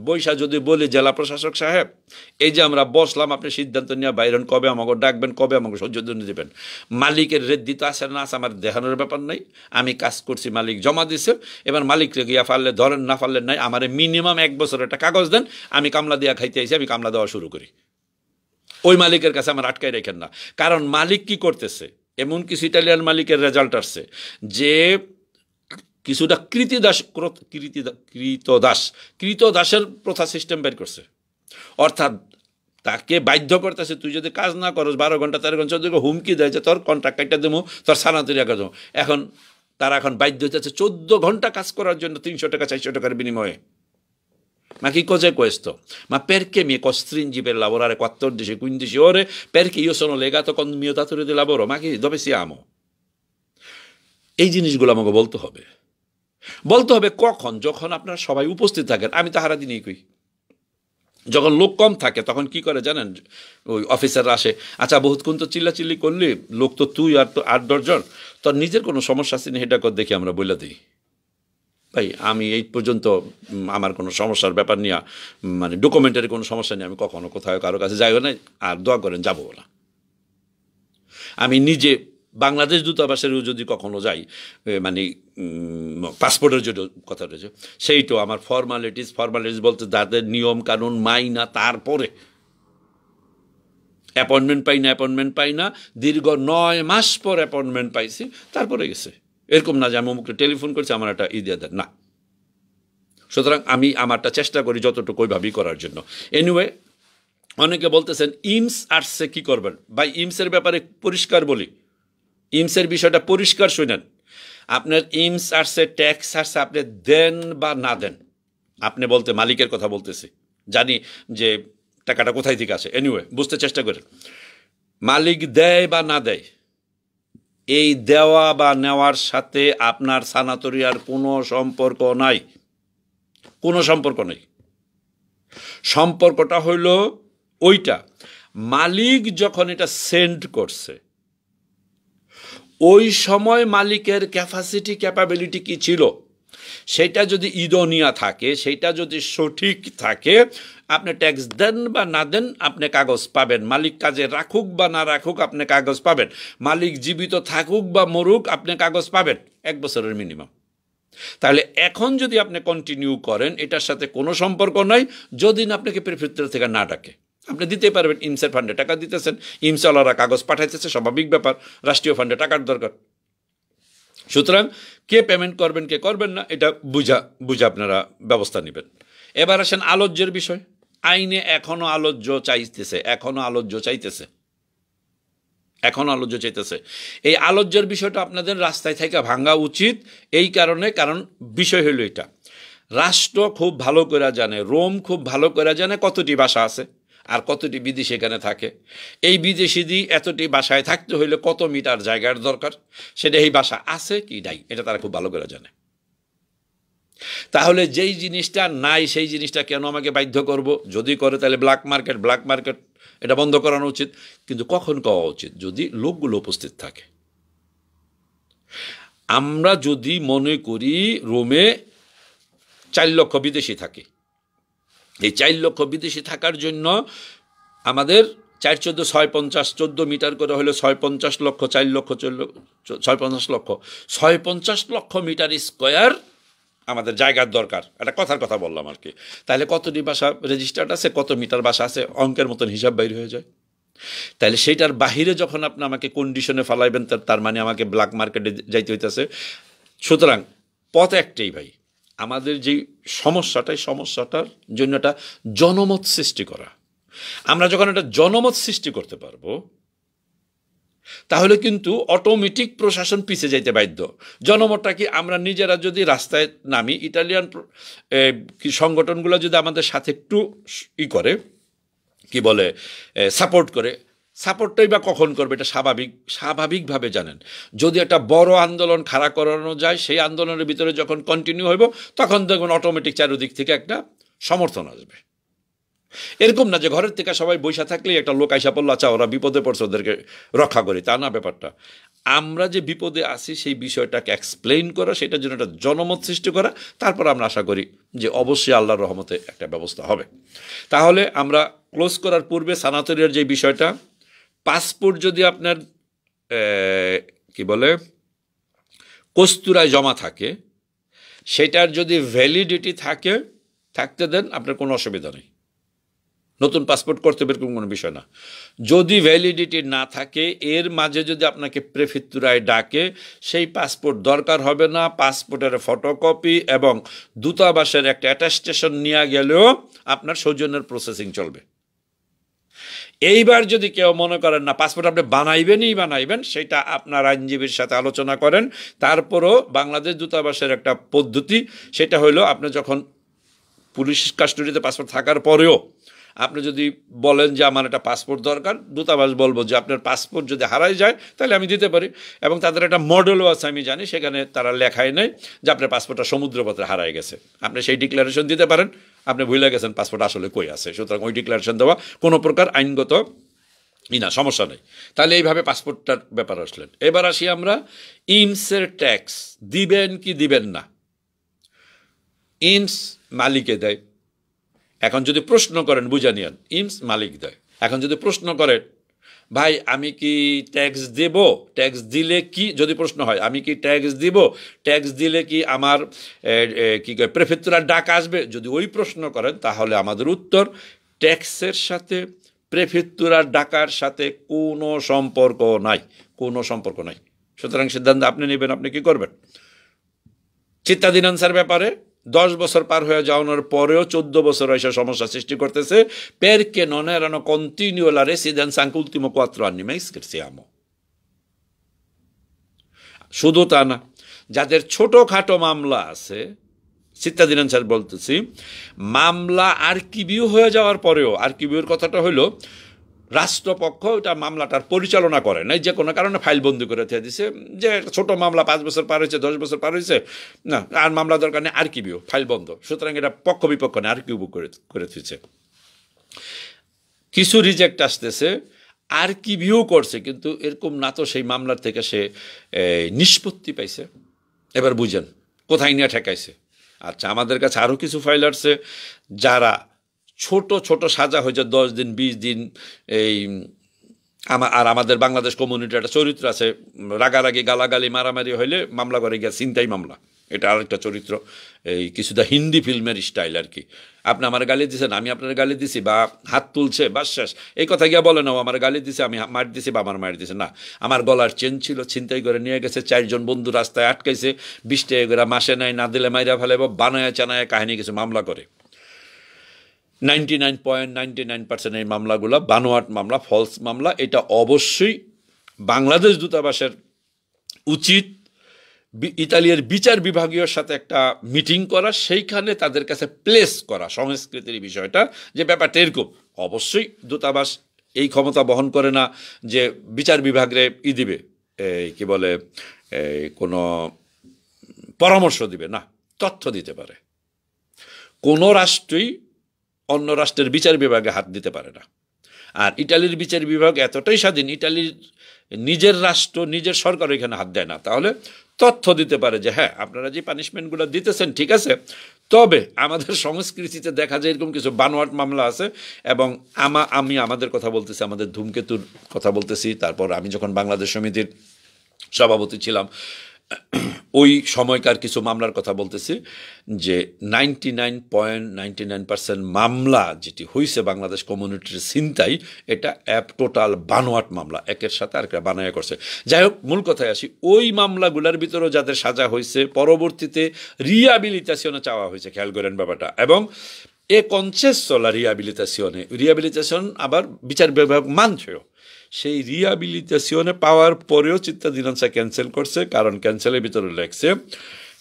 বৈশা যদি বলি জেলা প্রশাসক সাহেব, এই যে আমরা বসলাম, আপনি সিদ্ধান্ত নিয়ে বাইরেন, কবে আমাকে ডাকবেন, কবে আমাকে সৌজন্য দেবেন, মালিকের রেট দিতে আসে না আসে আমার দেখানোর ব্যাপার নাই, আমি কাজ করছি, মালিক জমা দিছে, এবার মালিকরে গিয়া পারলে ধরেন, না পারলে নাই, আমার মিনিমাম 1 বছর একটা কাগজ দেন, আমি কামলা দিয়া খাইতে আইছি, আমি কামলা দেওয়া শুরু করি। ওই মালিকের কাছে আমার আটকাই রেখেন না, কারণ মালিক কি করতেছে, এমন কিছু ইটালিয়ান মালিকের রেজাল্ট আসছে যে কিছুটা কৃতদাসের প্রথা সিস্টেম বের করছে। অর্থাৎ তাকে বাধ্য করতেছে, তুই যদি কাজ না করস 12 ঘন্টা 13 ঘন্টা যদি হুমকি দেয় যে তোর কন্ট্রাক্ট কাটটা দেবো, তোর সানাতরি আঁকা দেবো। তারা এখন বাধ্য হচ্ছে 14 ঘন্টা কাজ করার জন্য 300 টাকা 400 টাকার বিনিময়ে। Ma che cos'è questo? Ma perché mi costringi per lavorare 14-15 ore? Perché io sono legato con il mio datore di lavoro? Ma dove siamo? এই জিনিসগুলো আমাকে বলতে হবে কখন? যখন আপনারা সবাই উপস্থিত থাকেন। আমি তো হারা দিনই কই, যখন লোক কম থাকে তখন কি করে জানেন, ওই অফিসাররা আসে, আচ্ছা বহুতক্ষণ তো চিল্লাচিল্লি করলি, লোক তো তুই আর তো 8-10 জন, তোর নিজের কোনো সমস্যা আছে না, এটা কর দেখি, আমরা বলে দিই। ভাই আমি এই পর্যন্ত আমার কোনো সমস্যার ব্যাপার নিয়ে, মানে ডকুমেন্টারি কোনো সমস্যা নিয়ে আমি কখনো কোথাও কারো কাছে যাইও না, আর দোয়া করেন যাবো না। আমি নিজে বাংলাদেশ দূতাবাসেরও যদি কখনো যাই, মানে পাসপোর্টের জন্য কথা রয়েছে, সেইটাও আমার ফর্মালিটিস বলতে তাদের নিয়ম কানুন মাইনা, তারপরে অ্যাপয়েন্টমেন্ট পাই না, দীর্ঘ 9 মাস পর অ্যাপয়েন্টমেন্ট পাইছি, তারপরে গেছে। এরকম না যে আমি অমুকটা টেলিফোন করছি, আমার একটা দিয়ে দেন না। সুতরাং আমি আমারটা চেষ্টা করি যতটুকু ওইভাবেই করার জন্য। এনিওয়ে, অনেকে বলতেছেন ইমস আসছে কি করবেন? ভাই ইমসের ব্যাপারে পরিষ্কার বলি, ইমসের বিষয়টা পরিষ্কার শুনেন। আপনার ইমস আসছে, ট্যাক্স আসছে, আপনি দেন বা না দেন, আপনি বলতে মালিকের কথা বলতেছি, জানি যে টাকাটা কোথায় থেকে আসে। এনিওয়ে বুঝতে চেষ্টা করেন, মালিক দেয় বা না দেয়, এই দেওয়া বা নেওয়ার সাথে আপনার সানাতরিয়ার কোনো সম্পর্ক নাই, কোনো সম্পর্ক নেই। সম্পর্কটা হইল ওইটা, মালিক যখন এটা সেন্ড করছে, ওই সময় মালিকের ক্যাপাবিলিটি কি ছিল, সেটা যদি ইদোনিয়া থাকে, সেটা যদি সঠিক থাকে, আপনি ট্যাক্স দেন বা না দেন, আপনি কাগজ পাবেন। মালিক কাজে রাখুক বা না রাখুক, আপনি কাগজ পাবেন। মালিক জীবিত থাকুক বা মরুক, আপনি কাগজ পাবেন 1 বছরের মিনিমাম। তাহলে এখন যদি আপনি কন্টিনিউ করেন, এটার সাথে কোনো সম্পর্ক নাই। যদি আপনাকে প্রেফেক্টুরা থেকে না ডাকে, আপনি দিতে পারবেন। ইমসের ফান্ডে টাকা দিতেছেন, ইমসওয়ালারা কাগজ পাঠাইতেছে, স্বাভাবিক ব্যাপার, রাষ্ট্রীয় ফান্ডে টাকার দরকার। সুতরাং কে পেমেন্ট করবেন কে করবেন না, এটা বুঝা আপনারা ব্যবস্থা নেবেন। এবার আসেন আলোচ্যের বিষয়। আইনে এখনো আলোচ্য চাইতেছে। এই আলোচ্যের বিষয়টা আপনাদের রাস্তায় থেকে ভাঙা উচিত। এই কারণ বিষয় হলো এটা, রাষ্ট্র খুব ভালো করে জানে, রোম খুব ভালো করে জানে কতটি ভাষা আছে আর কতটি বিদেশি এখানে থাকে। এই বিদেশি এতটি বাসায় থাকতে হইলে কত মিটার জায়গার দরকার, সেটা এই বাসা আছে কি নাই, এটা তারা খুব ভালো করে জানে। তাহলে যেই জিনিসটা নাই, সেই জিনিসটা কেন আমাকে বাধ্য করব? যদি করে তাহলে ব্ল্যাক মার্কেট এটা বন্ধ করানো উচিত। কিন্তু কখন করা উচিত? যদি লোকগুলো উপস্থিত থাকে। আমরা যদি মনে করি রোমে 4 লক্ষ বিদেশি থাকে, এই 4 লক্ষ বিদেশি থাকার জন্য আমাদের 4-14 6-50 14 মিটার করে হলে 6-50 লক্ষ, 4 লক্ষ 6-50 লক্ষ মিটার স্কোয়ার আমাদের জায়গার দরকার। একটা কথা বললাম আর কি। তাহলে কতটি বাসা রেজিস্টার্ড আছে, কত মিটার বাসা আছে, অঙ্কের মতন হিসাব বাইর হয়ে যায়। তাহলে সেইটার বাহিরে যখন আপনি আমাকে কন্ডিশনে ফালাইবেন, তার মানে আমাকে ব্ল্যাক মার্কেটে যাইতে হইতেছে। সুতরাং পথ একটাই ভাই, আমাদের যে সমস্যাটার জন্য একটা জনমত সৃষ্টি করা। আমরা যখন একটা জনমত সৃষ্টি করতে পারবো, তাহলে কিন্তু অটোমেটিক প্রশাসন পিছিয়ে যাইতে বাধ্য। জনমতটা কি, আমরা নিজেরা যদি রাস্তায় নামি, ইটালিয়ান সংগঠনগুলো যদি আমাদের সাথে একটু করে, কি বলে, সাপোর্ট করে, সাপোর্টটাই বা কখন করবে? এটা স্বাভাবিকভাবে জানেন। যদি একটা বড় আন্দোলন খাড়া করানো যায়, সেই আন্দোলনের ভিতরে যখন কন্টিনিউ হইব, তখন দেখবেন অটোমেটিক চারিদিক থেকে একটা সমর্থন আসবে। এরকম না যে ঘরের থেকে সবাই বৈশা থাকলেই একটা লোক আইসা পড়লো, আচ্ছা ওরা বিপদে পড়ছে ওদেরকে রক্ষা করি, তা না ব্যাপারটা। আমরা যে বিপদে আছি সেই বিষয়টাকে এক্সপ্লেইন করা, সেটার জন্য একটা জনমত সৃষ্টি করা, তারপর আমরা আশা করি যে অবশ্যই আল্লাহর রহমতে একটা ব্যবস্থা হবে। তাহলে আমরা ক্লোজ করার পূর্বে সানাতরিয়ার যে বিষয়টা, পাসপোর্ট যদি আপনার কি বলে কস্তুরায় জমা থাকে, সেটার যদি ভ্যালিডিটি থাকতে দেন, আপনার কোনো অসুবিধা নেই। নতুন পাসপোর্ট করতে হবে এরকম কোনো বিষয় না। যদি ভ্যালিডিটি না থাকে, এর মাঝে যদি আপনাকে প্রেফেক্টুরায় ডাকে, সেই পাসপোর্ট দরকার হবে না। পাসপোর্টের ফটোকপি এবং দূতাবাসের একটা অ্যাটাস্টেশন নিয়ে গেলেও আপনার সৌজন্যের প্রসেসিং চলবে। এইবার যদি কেউ মনে করেন না পাসপোর্ট আপনি বানাইবেন, সেটা আপনার আইনজীবীর সাথে আলোচনা করেন। তারপরও বাংলাদেশ দূতাবাসের একটা পদ্ধতি, সেটা হলো আপনি যখন পুলিশ কাস্টডিতে পাসপোর্ট থাকার পরেও আপনি যদি বলেন যে আমার একটা পাসপোর্ট দরকার, দূতাবাস বলবো যে আপনার পাসপোর্ট যদি হারাই যায় তাহলে আমি দিতে পারি। এবং তাদের একটা মডেলও আছে আমি জানি, সেখানে তারা লেখাই নেই যে আপনার পাসপোর্টটা সমুদ্রপথে হারাই গেছে। আপনি সেই ডিক্লারেশন দিতে পারেন, আপনি ভুলে গেছেন পাসপোর্ট আসলে কই আছে, সুতরাং ওই ডিক্লারেশন দেওয়া কোনো প্রকার আইনগত না, সমস্যা নেই। তাহলে এইভাবে পাসপোর্টটার ব্যাপার আসলেন। এবার আসি আমরা ইমসের ট্যাক্স দিবেন কি দিবেন না। ইমস মালিকে দেয়। এখন যদি প্রশ্ন করেন, বুঝা নিয়েন, ইমস মালিক দেয়। এখন যদি প্রশ্ন করেন ভাই আমি কি ট্যাক্স দেব, ট্যাক্স দিলে কি, যদি প্রশ্ন হয় আমি কি ট্যাক্স দিব, ট্যাক্স দিলে কি আমার কি প্রেফেক্টুরার ডাক আসবে, যদি ওই প্রশ্ন করেন, তাহলে আমাদের উত্তর ট্যাক্সের সাথে প্রেফেক্টুরার ডাকার সাথে কোনো সম্পর্ক নাই। সুতরাং সিদ্ধান্ত আপনি নেবেন, আপনি কি করবেন। চিত্তাধীনান্সার ব্যাপারে 10 বছর পার হয়ে যাওয়ার পরেও 14 বছর এসে সমস্যা সৃষ্টি করতেছে। perché non erano continuo la residenza anche ultimo 4 anni, ma scherziamo। শুধু তা না, যাদের ছোটখাটো মামলা আছে, চিত্তাধীনান্সার বলতেছি, মামলা আর্কিভিউ হয়ে যাওয়ার পরেও, আর্কিভিউর কথাটা হলো রাষ্ট্রপক্ষ ওটা মামলাটার পরিচালনা করে নাই, যে কোনো কারণে ফাইল বন্দি করে দিয়ে দিছে, যে ছোট মামলা 5 বছর পার হয়েছে, 10 বছর পার হয়েছে, না আর মামলা দরকার নেই, আর্কিভিউ, ফাইল বন্ধ। সুতরাং এটা পক্ষ বিপক্ষ নেই, আর্কিভিউ করে দিচ্ছে। কিছু রিজেক্ট আসতেছে, আর্কিভিউ করছে, কিন্তু এরকম না তো সেই মামলার থেকে সে নিষ্পত্তি পাইছে। এবার বুঝেন কোথায় নিয়ে ঠেকাইছে। আচ্ছা, আমাদের কাছে আরও কিছু ফাইল আসছে, যারা ছোট সাজা হয়েছে 10 দিন 20 দিন। এই আর আমাদের বাংলাদেশ কমিউনিটির একটা চরিত্র আছে, রাগারাগি গালাগালি মারামারি হইলে মামলা করে গিয়া ছিনতাই মামলা, এটা আরেকটা চরিত্র, এই কিছুটা হিন্দি ফিল্মের স্টাইল আর কি। আপনি আমার গালি দিছেন, আমি আপনার গালি দিছি, বা হাত তুলছে, বাস শেষ, এই কথা গিয়া বলে না আমার গালি দিছে, আমি মার দিছি বা আমার মার দিছে, না, আমার গলার চেন ছিল, ছিনতাই করে নিয়ে গেছে, 4 জন বন্ধু রাস্তায় আটকাইছে, 20 টাকা করে মাসে নাই, না দিলে মাইরা ফেলে, বানায় চানায় কাহিনী কিছু মামলা করে। 99.99% এই মামলাগুলো বানোয়াট মামলা, ফলস মামলা। এটা অবশ্যই বাংলাদেশ দূতাবাসের উচিত ইতালির বিচার বিভাগীয় সাথে একটা মিটিং করা, সেইখানে তাদের কাছে প্লেস করা সংস্কৃতির বিষয়টা, যে ব্যাপারটা এরকম। অবশ্যই দূতাবাস এই ক্ষমতা বহন করে না যে বিচার বিভাগরে দিবে, কি বলে, কোনো পরামর্শ দিবে না, তথ্য দিতে পারে। কোনো রাষ্ট্রই অন্য রাষ্ট্রের বিচার বিভাগে হাত দিতে পারে না। আর ইটালির বিচার বিভাগ এতটাই স্বাধীন, ইটালির নিজের রাষ্ট্র, নিজের সরকার এখানে হাত দেয় না। তাহলে তথ্য দিতে পারে যে হ্যাঁ আপনারা যে পানিশমেন্টগুলো দিতেছেন ঠিক আছে, তবে আমাদের সংস্কৃতিতে দেখা যায় এরকম কিছু বানোয়াট মামলা আছে। এবং আমি আমাদের কথা বলতেছি, আমাদের ধূমকেতুর কথা বলতেছি। তারপর আমি যখন বাংলাদেশ সমিতির সভাপতি ছিলাম, ওই সময়কার কিছু মামলার কথা বলতেছি, যে 99.99% মামলা যেটি হয়েছে বাংলাদেশ কমিউনিটির ছিনতাই, এটা টোটাল বানোয়াট মামলা, একের সাথে আরেকটা বানায়া করছে। যাই হোক, মূল কথায় আসি, ওই মামলাগুলোর ভিতরেও যাদের সাজা হয়েছে, পরবর্তীতে রিহাবিলিটেশনে চাওয়া হয়েছে, খেয়াল করেন ব্যাপারটা। এবং এ কনসেসলা রিহাবিলিটেশন আবার বিচার বিভাগ মানছেও। সেই রিহাবিলিটেশনে পাওয়ার পরেও চিত্তাধীনান্সা ক্যান্সেল করছে, কারণ ক্যান্সেলের ভিতরে লেখছে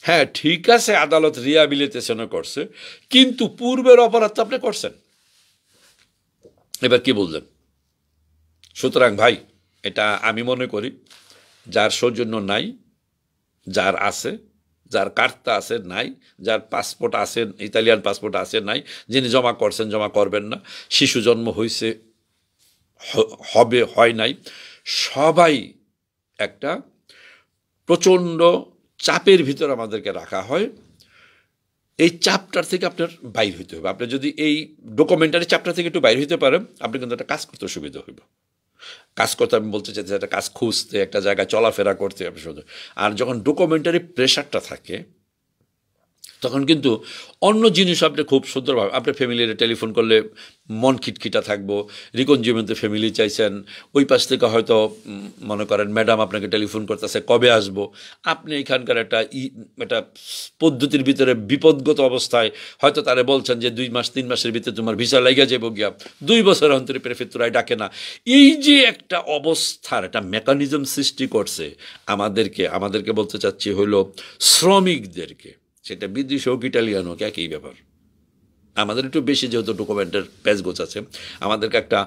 হ্যাঁ ঠিক আছে আদালত রিহাবিলিটেশনও করছে, কিন্তু পূর্বের অপরাধ তো আপনি করছেন। এবার কি বললেন, সুতরাং ভাই, এটা আমি মনে করি যার সৌজন্য নাই, যার আছে, যার কার্তা আছে নাই, যার পাসপোর্ট আছে, ইতালিয়ান পাসপোর্ট আছে নাই, যিনি জমা করছেন, জমা করবেন না, শিশু জন্ম হয়েছে, হবে, হয় নাই, সবাই একটা প্রচণ্ড চাপের ভিতর আমাদেরকে রাখা হয়। এই চাপটার থেকে আপনার বাইর হইতে হবে। আপনি যদি এই ডকুমেন্টারি চাপটা থেকে একটু বাইর হইতে পারেন, আপনি কিন্তু একটা কাজ করতে সুবিধা হইব। কাজ করতে আমি বলতে চাইছি, একটা কাজ খুঁজতে, একটা জায়গায় চলাফেরা করতে আপনি সুবিধা। আর যখন ডকুমেন্টারি প্রেশারটা থাকে, তখন কিন্তু অন্য জিনিস আপনি খুব সুন্দরভাবে, আপনার ফ্যামিলির টেলিফোন করলে মন খিটখিটা থাকবো, রিকনজিউমেন্টে ফ্যামিলি চাইছেন, ওই পাশ থেকে হয়তো মনে করেন ম্যাডাম আপনাকে টেলিফোন করতেছে কবে আসবো, আপনি এখানকার একটা পদ্ধতির ভিতরে বিপদগত অবস্থায় হয়তো তারা বলছেন যে 2 মাস 3 মাসের ভিতরে তোমার ভিসা লাগিয়ে যাবো গিয়া, 2 বছর অন্তরে প্রেফেক্টুরায় ডাকে না। এই যে একটা অবস্থার একটা মেকানিজম সৃষ্টি করছে আমাদেরকে বলতে চাচ্ছি হইল শ্রমিকদেরকে, সেটা বিদেশি হোক ইটালিয়ান হোক, একই ব্যাপার। আমাদের একটু বেশি যেহেতু ডকুমেন্টের পেজ গোছাচ্ছে, আমাদেরকে একটা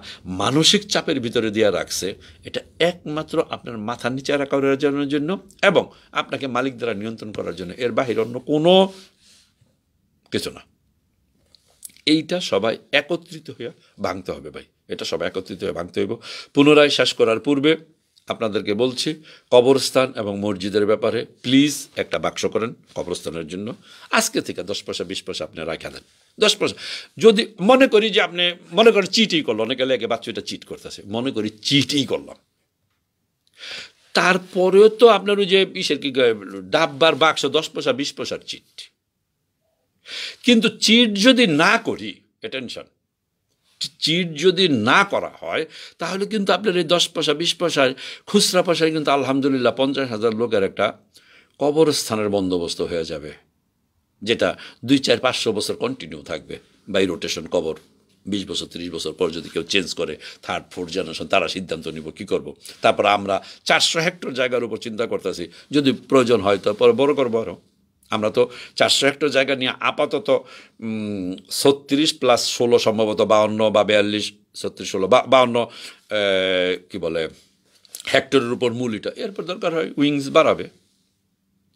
মানসিক চাপের ভিতরে দিয়ে রাখছে। এটা একমাত্র আপনার মাথার নিচে রাখার জন্য এবং আপনাকে মালিক দ্বারা নিয়ন্ত্রণ করার জন্য, এর বাহির অন্য কোনো কিছু না। এইটা সবাই একত্রিত হয়ে ভাঙতে হবে ভাই, এটা সবাই একত্রিত হয়ে ভাঙতে হইব। পুনরায় শেষ করার পূর্বে আপনাদেরকে বলছি, কবরস্থান এবং মসজিদের ব্যাপারে প্লিজ একটা বাক্স করেন কবরস্থানের জন্য। আজকে থেকে 10 পয়সা 20 পয়সা আপনি রাখা দেন। 10 পয়সা যদি মনে করি যে আপনি মনে করেন চিটই করলো, অনেকে লেগে বাচ্চাটা চিট করতেছে, মনে করি চিটই করলাম, তারপরেও তো আপনার ওই যে ইসের কি ডাব্বার বাক্স 10 পয়সা 20 পয়সার চিট। কিন্তু চিট যদি না করি, অ্যাটেনশন, চিট যদি না করা হয়, তাহলে কিন্তু আপনার এই 10 পয়সা 20 পয়সায় খুচরা পয়সায় কিন্তু আলহামদুলিল্লাহ 50,000 লোকের একটা কবরস্থানের বন্দোবস্ত হয়ে যাবে, যেটা 2, 4, 500 বছর কন্টিনিউ থাকবে বাই রোটেশন। কবর 20 বছর 30 বছর পর যদি কেউ চেঞ্জ করে, 3rd 4th জেনারেশন, তারা সিদ্ধান্ত নিব কী করব। তারপর আমরা 400 হেক্টর জায়গার উপর চিন্তা করতেছি, যদি প্রয়োজন হয় তো পরে বড় করবো আরও। আমরা তো 400 হেক্টর জায়গা নিয়ে আপাতত 36 + 16 সম্ভবত 52 বা 42, 36, 16, 52 কি বলে হেক্টরের উপর মূল। এরপর দরকার হয় উইংস বাড়াবে।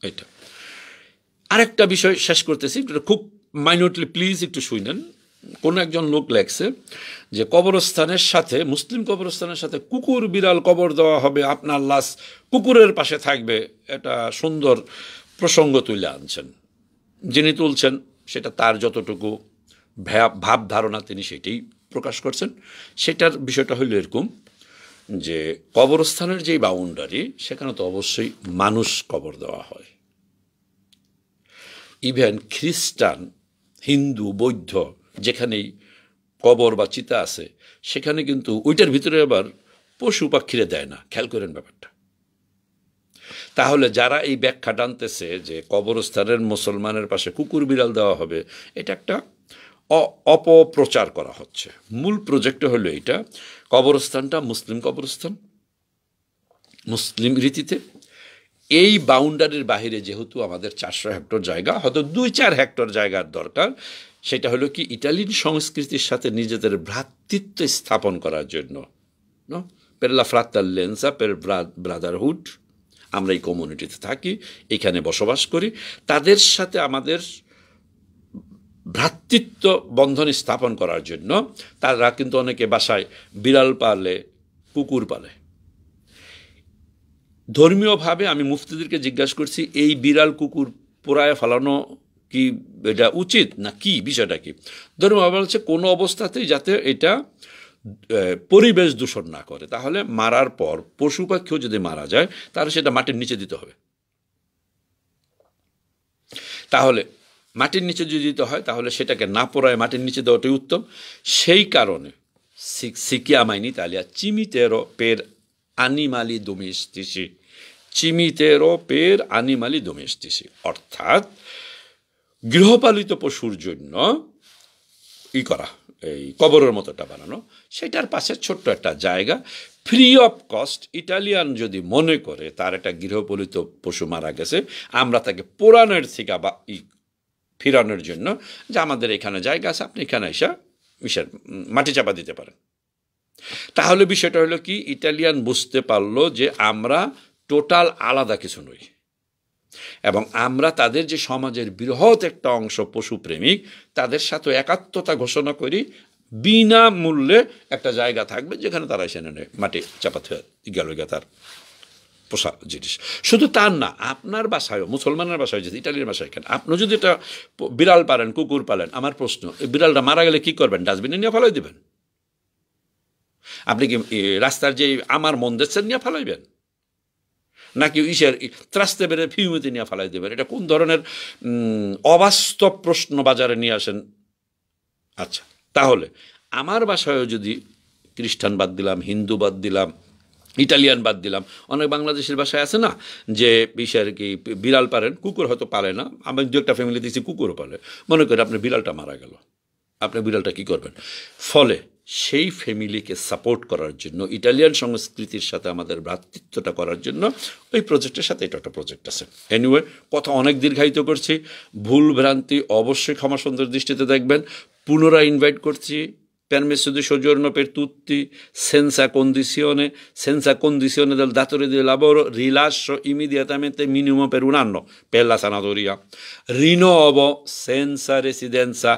এটা আরেকটা বিষয় শেষ করতেছি, খুব মাইনরলি প্লিজ একটু শুনেন। কোনো একজন লোক লেখছে যে কবরস্থানের সাথে, মুসলিম কবরস্থানের সাথে কুকুর বিড়াল কবর দেওয়া হবে, আপনার লাশ কুকুরের পাশে থাকবে। এটা সুন্দর প্রসঙ্গ তুলে আনছেন। যিনি তুলছেন সেটা তার যতটুকু ভাব ধারণা তিনি সেটাই প্রকাশ করছেন। সেটার বিষয়টা হইল এরকম যে কবরস্থানের যেই বাউন্ডারি, সেখানে তো অবশ্যই মানুষ কবর দেওয়া হয়। ইভেন খ্রিস্টান, হিন্দু, বৌদ্ধ যেখানেই কবর বা চিতা আছে, সেখানে কিন্তু ওইটার ভিতরে আবার পশু পাখিরে দেয় না। খেয়াল করেন ব্যাপারটা। তাহলে যারা এই ব্যাখ্যা টানতেছে যে কবরস্থানের মুসলমানের পাশে কুকুর বিড়াল দেওয়া হবে, এটা একটা অপপ্রচার করা হচ্ছে। মূল প্রজেক্ট হলো এইটা, কবরস্থানটা মুসলিম কবরস্থান, মুসলিম রীতিতে। এই বাউন্ডারির বাহিরে যেহেতু আমাদের 400 হেক্টর জায়গা, হয়তো 2-4 হেক্টর জায়গার দরকার, সেটা হলো কি ইটালিয়ান সংস্কৃতির সাথে নিজেদের ভ্রাতৃত্ব স্থাপন করার জন্য। পের লা ফ্রাত্তাল্লেন্সা, পের ব্রাদারহুড। আমরা এই কমিউনিটিতে থাকি, এখানে বসবাস করি, তাদের সাথে আমাদের ভ্রাতৃত্ব বন্ধন স্থাপন করার জন্য। তারা কিন্তু অনেকে বাসায় বিড়াল পালে, কুকুর পালে। ধর্মীয়ভাবে আমি মুফতিদেরকে জিজ্ঞাসা করছি, এই বিড়াল কুকুর পোড়ায় ফেলানো কি এটা উচিত না কি, বিষয়টা কি? ধর্মীয়ভাবে বলছে কোনো অবস্থাতেই যাতে এটা পরিবেশ দূষণ না করে। তাহলে মারার পর পশু পাখিও যদি মারা যায়, তাহলে সেটা মাটির নিচে দিতে হবে। তাহলে মাটির নিচে যদি দিতে হয়, তাহলে সেটাকে না পোড়ায় মাটির নিচে দেওয়াটাই উত্তম। সেই কারণে সিকিয়ামা ইন ইতালিয়া cimitero per animali domestici, cimitero per animali domestici, অর্থাৎ গৃহপালিত পশুর জন্য করা, এই কবরের মতোটা বানানো, সেটার পাশে ছোট্ট একটা জায়গা ফ্রি অফ কস্ট। ইটালিয়ান যদি মনে করে তার একটা গৃহপালিত পশু মারা গেছে, আমরা তাকে পোড়ানোর থেকে বা ফিরানোর জন্য যে আমাদের এখানে জায়গা আছে, আপনি এখানে এসে মাটি চাপা দিতে পারেন। তাহলে বিষয়টা হলো কি, ইটালিয়ান বুঝতে পারলো যে আমরা টোটাল আলাদা কিছু নই, এবং আমরা তাদের যে সমাজের বৃহৎ একটা অংশ পশুপ্রেমিক, তাদের সাথে একাত্মতা ঘোষণা করি, বিনামূল্যে একটা জায়গা থাকবে যেখানে তারা এসে নেয়, মাটি চাপাতে গেল তার পোষা জিনিস। শুধু তার না, আপনার বাসায়ও, মুসলমানের বাসায় যদি, ইটালির বাসায় কেন, আপনি যদি এটা বিড়াল পালেন, কুকুর পালেন, আমার প্রশ্ন, এই বিড়ালটা মারা গেলে কি করবেন? ডাস্টবিনে নিয়ে ফেলাই দেবেন? আপনি কি রাস্তার যে আমার মন দেখছেন নিয়ে ফেলাইবেন, নাকি ইসের ত্রাস্তে বেড়ে ফিউমিতে নিয়ে ফেলাই দেবেন? এটা কোন ধরনের অবাস্তব প্রশ্ন বাজারে নিয়ে আসেন? আচ্ছা, তাহলে আমার বাসায়ও যদি খ্রিস্টান বাদ দিলাম, হিন্দু বাদ দিলাম, ইটালিয়ান বাদ দিলাম, অনেক বাংলাদেশের বাসায় আছে না যে বিষয় কি বিড়াল পারেন, কুকুর হয়তো পারে না, আমি দু একটা ফ্যামিলি দেখছি কুকুরও পালে, মনে করি আপনার বিড়ালটা মারা গেল, আপনি বিড়ালটা কী করবেন? ফলে সেই ফ্যামিলিকে সাপোর্ট করার জন্য, ইটালিয়ান সংস্কৃতির সাথে আমাদের ভ্রাতৃত্বটা করার জন্য ওই প্রজেক্টের সাথে এটা একটা প্রজেক্ট আছে। এনিওয়ে, কথা অনেক দীর্ঘায়িত করছি, ভুল ভ্রান্তি অবশ্যই ক্ষমা সুন্দর দৃষ্টিতে দেখবেন। পুনরায় ইনভাইট করছি, permesso di soggiorno per tutti senza condizione del datore di lavoro, rilascio immediatamente minimo per un anno per la sanatoria, rinnovo senza residenza,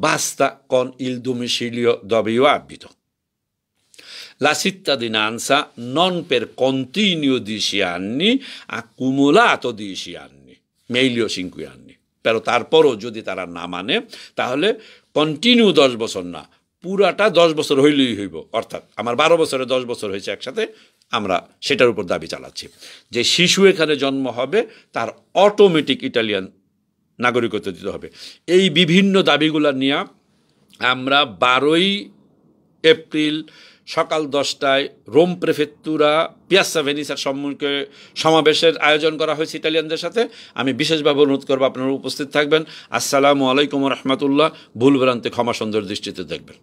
basta con il domicilio dove io abito, la cittadinanza non per continuo 10 anni, accumulato 10 anni, meglio 5 anni, però তারপরও যদি তারা না মানে তাহলে continue 10 বছর না, পুরাটা 10 বছর হইলেই হইব, অর্থাৎ আমার 12 বছরে 10 বছর হয়েছে একসাথে, আমরা সেটার উপর দাবি চালাচ্ছি যে শিশু এখানে জন্ম হবে তার অটোমেটিক ইটালিয়ান নাগরিকত্ব দিতে হবে। এই বিভিন্ন দাবিগুলো নিয়ে আমরা 12ই এপ্রিল সকাল 10টায় রোম প্রেফেক্তুরা পিয়াসা ভেনিসের সম্মুখে সমাবেশের আয়োজন করা হয়েছে ইটালিয়ানদের সাথে। আমি বিশেষভাবে অনুরোধ করবো আপনারা উপস্থিত থাকবেন। আসসালামু আলাইকুম রহমতুল্লাহ। ভুলভ্রান্তি ক্ষমা সুন্দর দৃষ্টিতে দেখবেন।